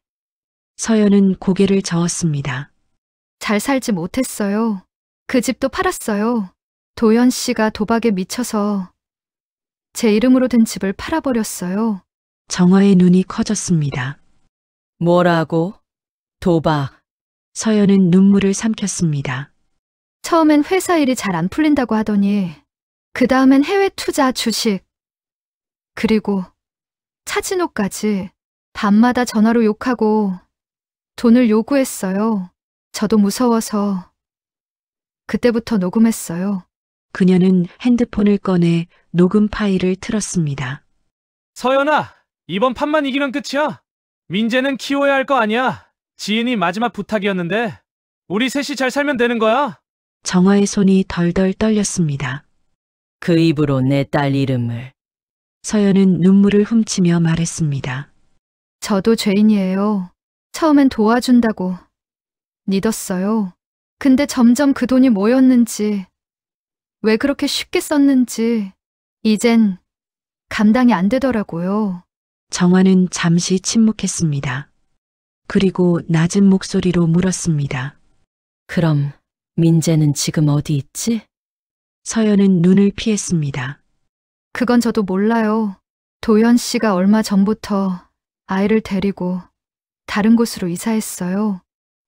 Speaker 1: 서연은 고개를 저었습니다.
Speaker 6: 잘 살지 못했어요. 그 집도 팔았어요. 도연 씨가 도박에 미쳐서 제 이름으로 된 집을 팔아버렸어요.
Speaker 1: 정화의 눈이 커졌습니다.
Speaker 2: 뭐라고? 도박.
Speaker 1: 서연은 눈물을 삼켰습니다.
Speaker 6: 처음엔 회사 일이 잘 안 풀린다고 하더니 그 다음엔 해외 투자 주식 그리고 카지노까지 밤마다 전화로 욕하고 돈을 요구했어요. 저도 무서워서 그때부터 녹음했어요.
Speaker 1: 그녀는 핸드폰을 꺼내 녹음 파일을 틀었습니다.
Speaker 3: 서연아, 이번 판만 이기면 끝이야. 민재는 키워야 할 거 아니야. 지인이 마지막 부탁이었는데 우리 셋이 잘 살면 되는 거야.
Speaker 1: 정화의 손이 덜덜 떨렸습니다.
Speaker 2: 그 입으로 내 딸 이름을.
Speaker 1: 서연은 눈물을 훔치며 말했습니다.
Speaker 6: 저도 죄인이에요. 처음엔 도와준다고 믿었어요. 근데 점점 그 돈이 뭐였는지, 왜 그렇게 쉽게 썼는지 이젠 감당이 안 되더라고요.
Speaker 1: 정화는 잠시 침묵했습니다. 그리고 낮은 목소리로 물었습니다.
Speaker 2: 그럼 민재는 지금 어디 있지?
Speaker 1: 서연은 눈을 피했습니다.
Speaker 6: 그건 저도 몰라요. 도연 씨가 얼마 전부터 아이를 데리고 다른 곳으로 이사했어요.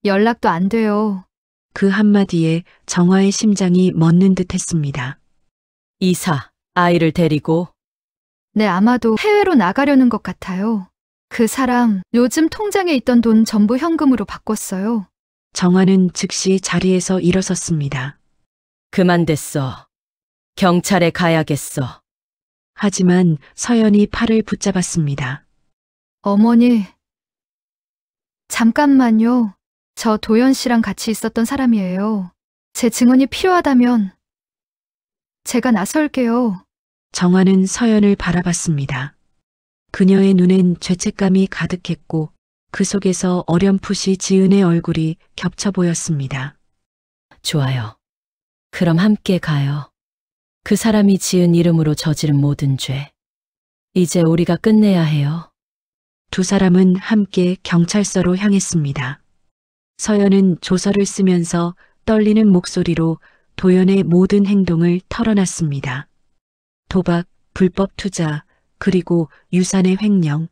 Speaker 6: 연락도 안 돼요.
Speaker 1: 그 한마디에 정화의 심장이 멎는 듯 했습니다.
Speaker 2: 이사, 아이를 데리고.
Speaker 6: 네, 아마도 해외로 나가려는 것 같아요. 그 사람 요즘 통장에 있던 돈 전부 현금으로 바꿨어요.
Speaker 1: 정화는 즉시 자리에서 일어섰습니다.
Speaker 2: 그만 됐어. 경찰에 가야겠어.
Speaker 1: 하지만 서연이 팔을 붙잡았습니다.
Speaker 6: 어머니, 잠깐만요. 저 도연 씨랑 같이 있었던 사람이에요. 제 증언이 필요하다면 제가 나설게요.
Speaker 1: 정화는 서연을 바라봤습니다. 그녀의 눈엔 죄책감이 가득했고 그 속에서 어렴풋이 지은의 얼굴이 겹쳐 보였습니다.
Speaker 2: 좋아요. 그럼 함께 가요. 그 사람이 지은 이름으로 저지른 모든 죄. 이제 우리가 끝내야 해요.
Speaker 1: 두 사람은 함께 경찰서로 향했습니다. 서연은 조서를 쓰면서 떨리는 목소리로 도연의 모든 행동을 털어놨습니다. 도박, 불법 투자, 그리고 유산의 횡령.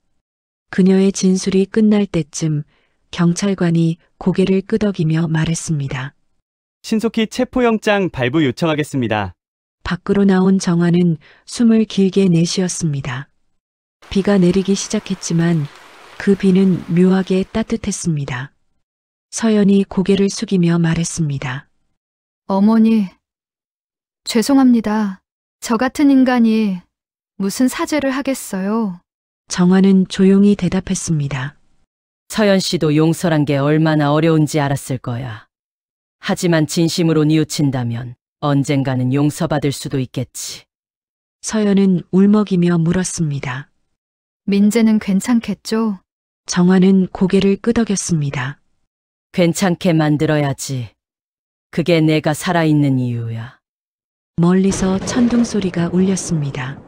Speaker 1: 그녀의 진술이 끝날 때쯤 경찰관이 고개를 끄덕이며 말했습니다.
Speaker 10: 신속히 체포영장 발부 요청하겠습니다.
Speaker 1: 밖으로 나온 정화는 숨을 길게 내쉬었습니다. 비가 내리기 시작했지만 그 비는 묘하게 따뜻했습니다. 서연이 고개를 숙이며 말했습니다.
Speaker 6: 어머니, 죄송합니다. 저 같은 인간이 무슨 사죄를 하겠어요.
Speaker 1: 정화는 조용히 대답했습니다.
Speaker 2: 서연 씨도 용서란 게 얼마나 어려운지 알았을 거야. 하지만 진심으로 뉘우친다면 언젠가는 용서받을 수도 있겠지.
Speaker 1: 서연은 울먹이며 물었습니다.
Speaker 6: 민재는 괜찮겠죠?
Speaker 1: 정화는 고개를 끄덕였습니다.
Speaker 2: 괜찮게 만들어야지. 그게 내가 살아있는 이유야.
Speaker 1: 멀리서 천둥 소리가 울렸습니다.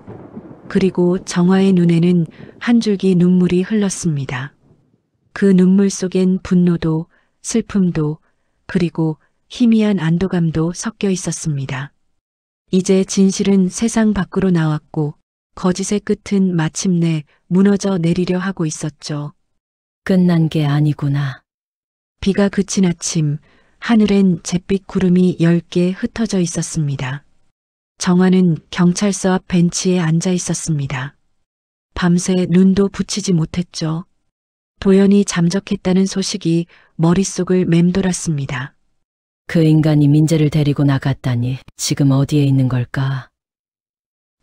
Speaker 1: 그리고 정화의 눈에는 한 줄기 눈물이 흘렀습니다. 그 눈물 속엔 분노도, 슬픔도, 그리고 희미한 안도감도 섞여 있었습니다. 이제 진실은 세상 밖으로 나왔고 거짓의 끝은 마침내 무너져 내리려 하고 있었죠.
Speaker 2: 끝난 게 아니구나.
Speaker 1: 비가 그친 아침, 하늘엔 잿빛 구름이 10개 흩어져 있었습니다. 정화는 경찰서 앞 벤치에 앉아 있었습니다. 밤새 눈도 붙이지 못했죠. 도연이 잠적했다는 소식이 머릿속을 맴돌았습니다.
Speaker 2: 그 인간이 민재를 데리고 나갔다니 지금 어디에 있는 걸까?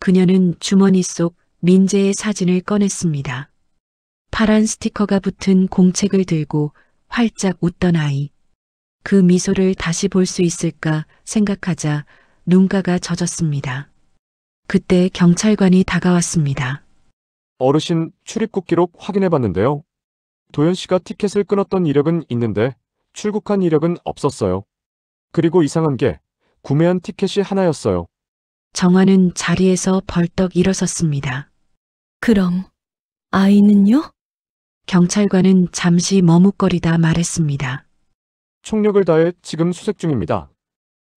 Speaker 1: 그녀는 주머니 속 민재의 사진을 꺼냈습니다. 파란 스티커가 붙은 공책을 들고 활짝 웃던 아이. 그 미소를 다시 볼 수 있을까 생각하자 눈가가 젖었습니다. 그때 경찰관이 다가왔습니다.
Speaker 11: 어르신 출입국 기록 확인해봤는데요. 도연 씨가 티켓을 끊었던 이력은 있는데 출국한 이력은 없었어요. 그리고 이상한 게 구매한 티켓이 하나였어요.
Speaker 1: 정화는 자리에서 벌떡 일어섰습니다.
Speaker 2: 그럼 아이는요?
Speaker 1: 경찰관은 잠시 머뭇거리다 말했습니다.
Speaker 11: 총력을 다해 지금 수색 중입니다.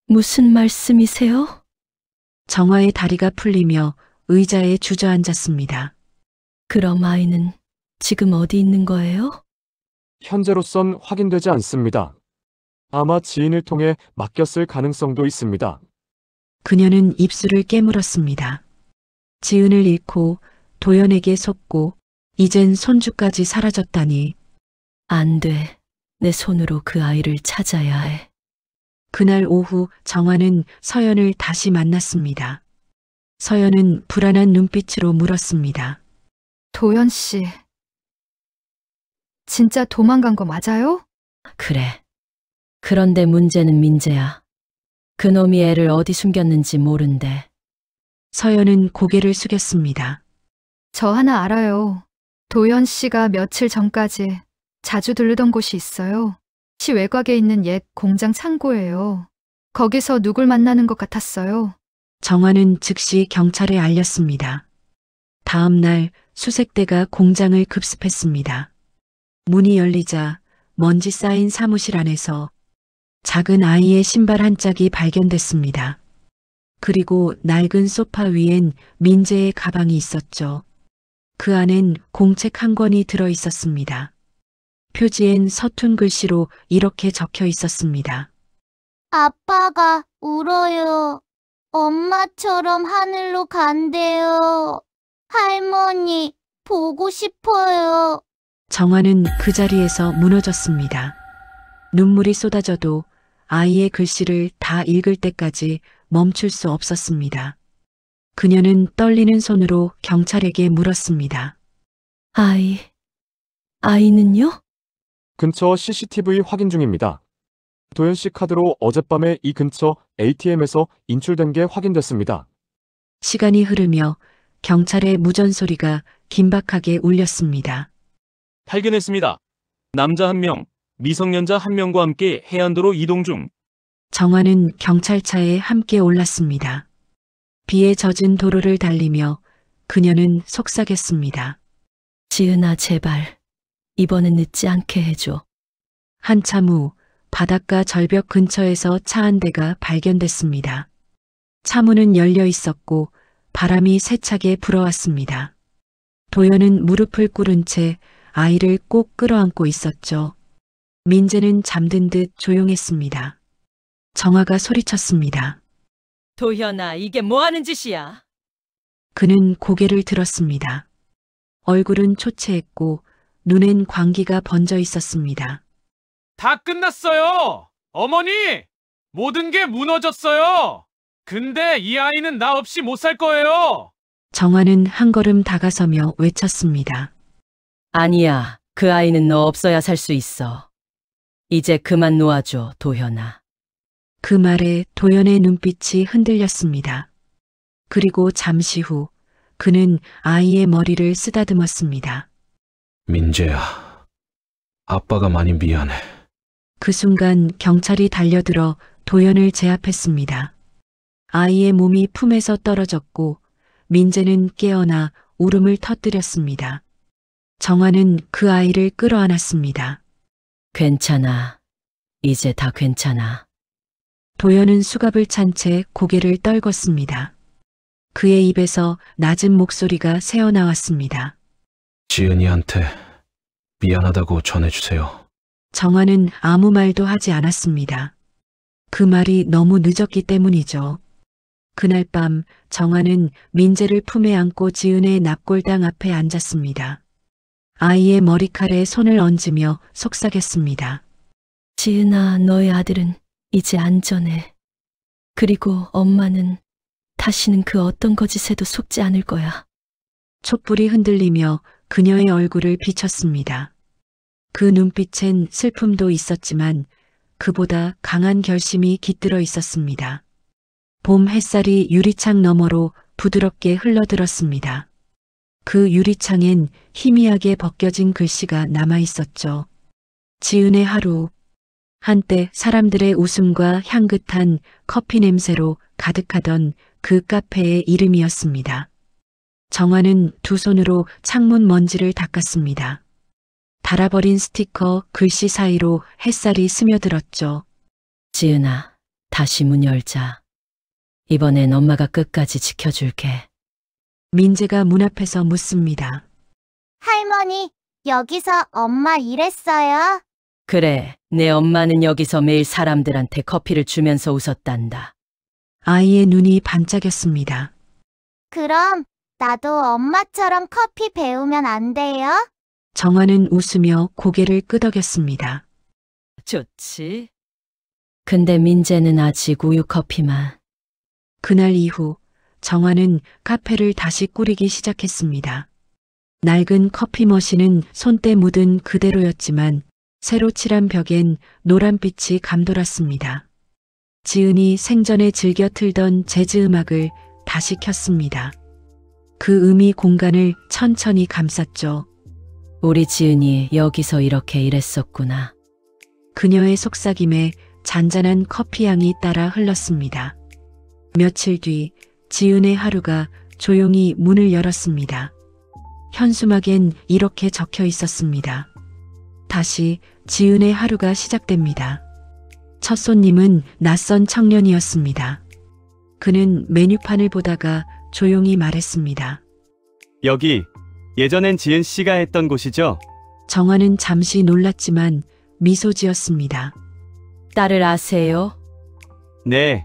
Speaker 2: 무슨 말씀이세요?
Speaker 1: 정화의 다리가 풀리며 의자에 주저앉았습니다.
Speaker 2: 그럼 아이는 지금 어디 있는 거예요?
Speaker 11: 현재로선 확인되지 않습니다. 아마 지인을 통해 맡겼을 가능성도 있습니다.
Speaker 1: 그녀는 입술을 깨물었습니다. 지은을 잃고 도연에게 속고 이젠 손주까지 사라졌다니.
Speaker 2: 안 돼. 내 손으로 그 아이를 찾아야 해.
Speaker 1: 그날 오후 정화는 서연을 다시 만났습니다. 서연은 불안한 눈빛으로 물었습니다.
Speaker 6: 도연 씨, 진짜 도망간 거 맞아요?
Speaker 2: 그래. 그런데 문제는 민재야. 그놈이 애를 어디 숨겼는지 모른대.
Speaker 1: 서연은 고개를 숙였습니다.
Speaker 6: 저 하나 알아요. 도연 씨가 며칠 전까지 자주 들르던 곳이 있어요. 시 외곽에 있는 옛 공장 창고예요. 거기서 누굴 만나는 것 같았어요.
Speaker 1: 정화는 즉시 경찰에 알렸습니다. 다음 날 수색대가 공장을 급습했습니다. 문이 열리자 먼지 쌓인 사무실 안에서 작은 아이의 신발 한 짝이 발견됐습니다. 그리고 낡은 소파 위엔 민재의 가방이 있었죠. 그 안엔 공책 한 권이 들어 있었습니다. 표지엔 서툰 글씨로 이렇게 적혀 있었습니다.
Speaker 7: 아빠가 울어요. 엄마처럼 하늘로 간대요. 할머니, 보고 싶어요.
Speaker 1: 정화는 그 자리에서 무너졌습니다. 눈물이 쏟아져도 아이의 글씨를 다 읽을 때까지 멈출 수 없었습니다. 그녀는 떨리는 손으로 경찰에게 물었습니다.
Speaker 2: 아이는요?
Speaker 11: 근처 CCTV 확인 중입니다. 도연 씨 카드로 어젯밤에 이 근처 ATM에서 인출된 게 확인됐습니다.
Speaker 1: 시간이 흐르며 경찰의 무전소리가 긴박하게 울렸습니다.
Speaker 12: 발견했습니다. 남자 1명, 미성년자 1명과 함께 해안도로 이동 중.
Speaker 1: 정화는 경찰차에 함께 올랐습니다. 비에 젖은 도로를 달리며 그녀는 속삭였습니다.
Speaker 2: 지은아, 제발. 이번엔 늦지 않게 해줘.
Speaker 1: 한참 후 바닷가 절벽 근처에서 차 한 대가 발견됐습니다. 차문은 열려 있었고 바람이 세차게 불어왔습니다. 도연은 무릎을 꿇은 채 아이를 꼭 끌어안고 있었죠. 민재는 잠든 듯 조용했습니다. 정화가 소리쳤습니다.
Speaker 2: 도현아, 이게 뭐 하는 짓이야?
Speaker 1: 그는 고개를 들었습니다. 얼굴은 초췌했고 눈엔 광기가 번져 있었습니다.
Speaker 3: 다 끝났어요! 어머니! 모든 게 무너졌어요! 근데 이 아이는 나 없이 못 살 거예요!
Speaker 1: 정화는 한 걸음 다가서며 외쳤습니다.
Speaker 2: 아니야. 그 아이는 너 없어야 살 수 있어. 이제 그만 놓아줘, 도현아.
Speaker 1: 그 말에 도연의 눈빛이 흔들렸습니다. 그리고 잠시 후 그는 아이의 머리를 쓰다듬었습니다.
Speaker 3: 민재야, 아빠가 많이 미안해.
Speaker 1: 그 순간 경찰이 달려들어 도연을 제압했습니다. 아이의 몸이 품에서 떨어졌고 민재는 깨어나 울음을 터뜨렸습니다. 정화는 그 아이를 끌어안았습니다.
Speaker 2: 괜찮아. 이제 다 괜찮아.
Speaker 1: 도연은 수갑을 찬 채 고개를 떨궜습니다. 그의 입에서 낮은 목소리가 새어나왔습니다.
Speaker 3: 지은이한테 미안하다고 전해주세요.
Speaker 1: 정화는 아무 말도 하지 않았습니다. 그 말이 너무 늦었기 때문이죠. 그날 밤 정화는 민재를 품에 안고 지은의 납골당 앞에 앉았습니다. 아이의 머리칼에 손을 얹으며 속삭였습니다.
Speaker 2: 지은아, 너의 아들은 이제 안전해. 그리고 엄마는 다시는 그 어떤 거짓에도 속지 않을 거야.
Speaker 1: 촛불이 흔들리며 그녀의 얼굴을 비췄습니다. 그 눈빛엔 슬픔도 있었지만 그보다 강한 결심이 깃들어 있었습니다. 봄 햇살이 유리창 너머로 부드럽게 흘러들었습니다. 그 유리창엔 희미하게 벗겨진 글씨가 남아 있었죠. 지은의 하루, 한때 사람들의 웃음과 향긋한 커피 냄새로 가득하던 그 카페의 이름이었습니다. 정화는 두 손으로 창문 먼지를 닦았습니다. 닳아버린 스티커 글씨 사이로 햇살이 스며들었죠.
Speaker 2: 지은아, 다시 문 열자. 이번엔 엄마가 끝까지 지켜줄게.
Speaker 1: 민재가 문 앞에서 묻습니다.
Speaker 7: 할머니, 여기서 엄마 일했어요?
Speaker 2: 그래, 내 엄마는 여기서 매일 사람들한테 커피를 주면서 웃었단다.
Speaker 1: 아이의 눈이 반짝였습니다.
Speaker 7: 그럼 나도 엄마처럼 커피 배우면 안 돼요?
Speaker 1: 정화는 웃으며 고개를 끄덕였습니다.
Speaker 2: 좋지. 근데 민재는 아직 우유 커피만.
Speaker 1: 그날 이후 정화는 카페를 다시 꾸리기 시작했습니다. 낡은 커피 머신은 손때 묻은 그대로였지만 새로 칠한 벽엔 노란빛이 감돌았습니다. 지은이 생전에 즐겨 틀던 재즈 음악을 다시 켰습니다. 그 음이 공간을 천천히 감쌌죠.
Speaker 2: 우리 지은이 여기서 이렇게 일했었구나.
Speaker 1: 그녀의 속삭임에 잔잔한 커피 향이 따라 흘렀습니다. 며칠 뒤 지은의 하루가 조용히 문을 열었습니다. 현수막엔 이렇게 적혀 있었습니다. 다시 지은의 하루가 시작됩니다. 첫 손님은 낯선 청년이었습니다. 그는 메뉴판을 보다가 조용히 말했습니다.
Speaker 10: 여기 예전엔 지은 씨가 했던 곳이죠?
Speaker 1: 정화는 잠시 놀랐지만 미소 지었습니다.
Speaker 2: 딸을 아세요?
Speaker 10: 네.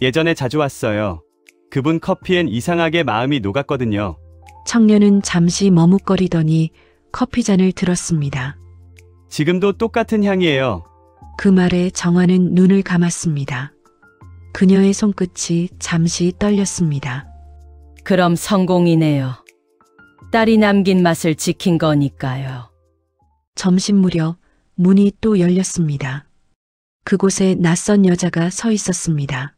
Speaker 10: 예전에 자주 왔어요. 그분 커피엔 이상하게 마음이 녹았거든요.
Speaker 1: 청년은 잠시 머뭇거리더니 커피잔을 들었습니다.
Speaker 10: 지금도 똑같은 향이에요.
Speaker 1: 그 말에 정화는 눈을 감았습니다. 그녀의 손끝이 잠시 떨렸습니다.
Speaker 2: 그럼 성공이네요. 딸이 남긴 맛을 지킨 거니까요.
Speaker 1: 점심 무렵 문이 또 열렸습니다. 그곳에 낯선 여자가 서 있었습니다.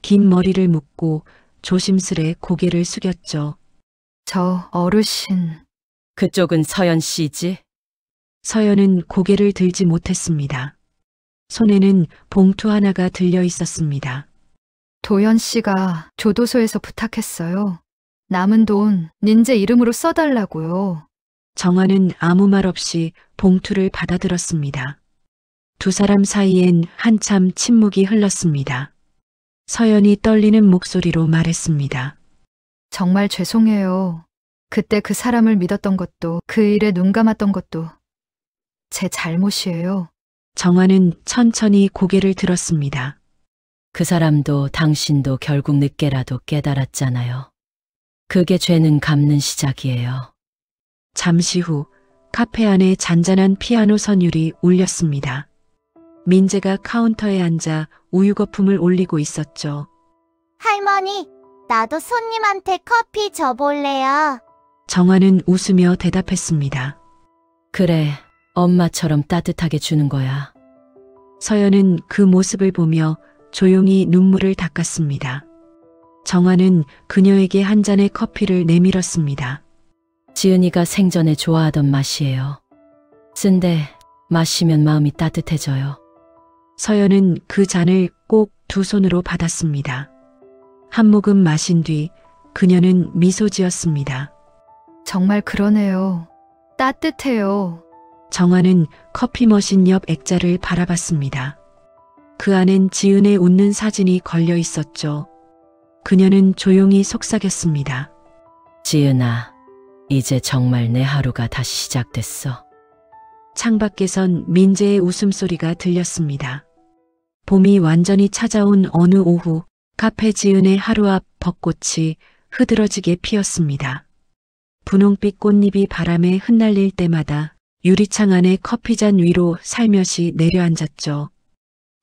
Speaker 1: 긴 머리를 묶고 조심스레 고개를 숙였죠.
Speaker 6: 저 어르신.
Speaker 2: 그쪽은 서연 씨지?
Speaker 1: 서연은 고개를 들지 못했습니다. 손에는 봉투 하나가 들려 있었습니다.
Speaker 6: 도연 씨가 교도소에서 부탁했어요. 남은 돈 닌제 이름으로 써달라고요.
Speaker 1: 정화는 아무 말 없이 봉투를 받아들었습니다. 두 사람 사이엔 한참 침묵이 흘렀습니다. 서연이 떨리는 목소리로 말했습니다.
Speaker 6: 정말 죄송해요. 그때 그 사람을 믿었던 것도 그 일에 눈 감았던 것도 제 잘못이에요.
Speaker 1: 정화는 천천히 고개를 들었습니다.
Speaker 2: 그 사람도 당신도 결국 늦게라도 깨달았잖아요. 그게 죄는 갚는 시작이에요.
Speaker 1: 잠시 후 카페 안에 잔잔한 피아노 선율이 울렸습니다. 민재가 카운터에 앉아 우유 거품을 올리고 있었죠.
Speaker 7: 할머니, 나도 손님한테 커피 줘볼래요.
Speaker 1: 정화는 웃으며 대답했습니다.
Speaker 2: 그래, 엄마처럼 따뜻하게 주는 거야.
Speaker 1: 서연은 그 모습을 보며 조용히 눈물을 닦았습니다. 정화는 그녀에게 한 잔의 커피를 내밀었습니다.
Speaker 2: 지은이가 생전에 좋아하던 맛이에요. 쓴데 마시면 마음이 따뜻해져요.
Speaker 1: 서연은 그 잔을 꼭 두 손으로 받았습니다. 한 모금 마신 뒤 그녀는 미소 지었습니다.
Speaker 6: 정말 그러네요. 따뜻해요.
Speaker 1: 정화는 커피 머신 옆 액자를 바라봤습니다. 그 안엔 지은의 웃는 사진이 걸려 있었죠. 그녀는 조용히 속삭였습니다.
Speaker 2: 지은아, 이제 정말 내 하루가 다시 시작됐어.
Speaker 1: 창밖에선 민재의 웃음소리가 들렸습니다. 봄이 완전히 찾아온 어느 오후 카페 지은의 하루 앞 벚꽃이 흐드러지게 피었습니다. 분홍빛 꽃잎이 바람에 흩날릴 때마다 유리창 안에 커피잔 위로 살며시 내려앉았죠.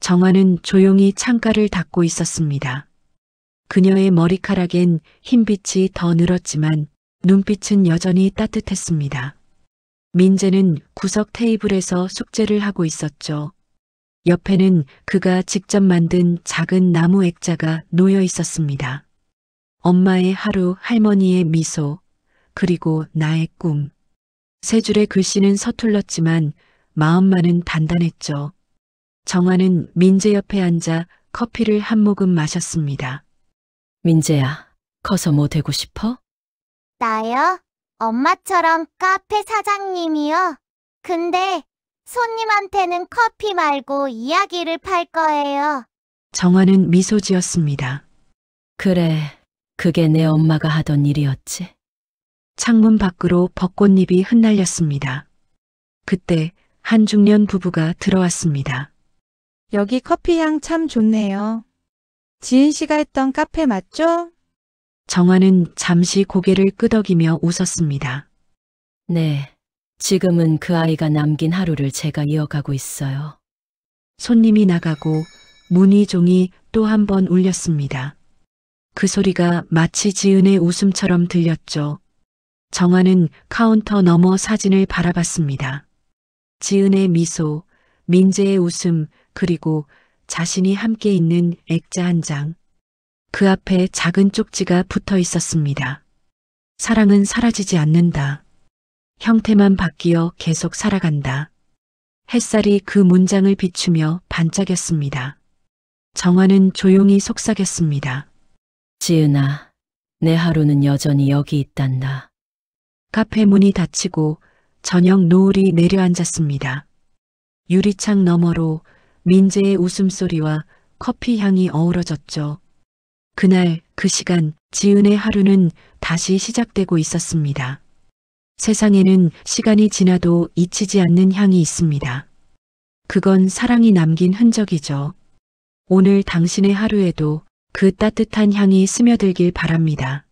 Speaker 1: 정화는 조용히 창가를 닫고 있었습니다. 그녀의 머리카락엔 흰빛이 더 늘었지만 눈빛은 여전히 따뜻했습니다. 민재는 구석 테이블에서 숙제를 하고 있었죠. 옆에는 그가 직접 만든 작은 나무 액자가 놓여 있었습니다. 엄마의 하루, 할머니의 미소, 그리고 나의 꿈. 세 줄의 글씨는 서툴렀지만 마음만은 단단했죠. 정화는 민재 옆에 앉아 커피를 한 모금 마셨습니다.
Speaker 2: 민재야, 커서 뭐 되고 싶어?
Speaker 7: 나요? 엄마처럼 카페 사장님이요. 근데 손님한테는 커피 말고 이야기를 팔 거예요.
Speaker 1: 정화는 미소 지었습니다.
Speaker 2: 그래, 그게 내 엄마가 하던 일이었지.
Speaker 1: 창문 밖으로 벚꽃잎이 흩날렸습니다. 그때 한 중년 부부가 들어왔습니다.
Speaker 13: 여기 커피 향 참 좋네요. 지은 씨가 했던 카페 맞죠?
Speaker 1: 정화는 잠시 고개를 끄덕이며 웃었습니다.
Speaker 2: 네, 지금은 그 아이가 남긴 하루를 제가 이어가고 있어요.
Speaker 1: 손님이 나가고 문의종이 또 한 번 울렸습니다. 그 소리가 마치 지은의 웃음처럼 들렸죠. 정화는 카운터 너머 사진을 바라봤습니다. 지은의 미소, 민재의 웃음, 그리고 자신이 함께 있는 액자 한 장. 그 앞에 작은 쪽지가 붙어 있었습니다. 사랑은 사라지지 않는다. 형태만 바뀌어 계속 살아간다. 햇살이 그 문장을 비추며 반짝였습니다. 정화는 조용히 속삭였습니다.
Speaker 2: 지은아, 내 하루는 여전히 여기 있단다.
Speaker 1: 카페 문이 닫히고 저녁 노을이 내려앉았습니다. 유리창 너머로 민재의 웃음소리와 커피 향이 어우러졌죠. 그날 그 시간 지은의 하루는 다시 시작되고 있었습니다. 세상에는 시간이 지나도 잊히지 않는 향이 있습니다. 그건 사랑이 남긴 흔적이죠. 오늘 당신의 하루에도 그 따뜻한 향이 스며들길 바랍니다.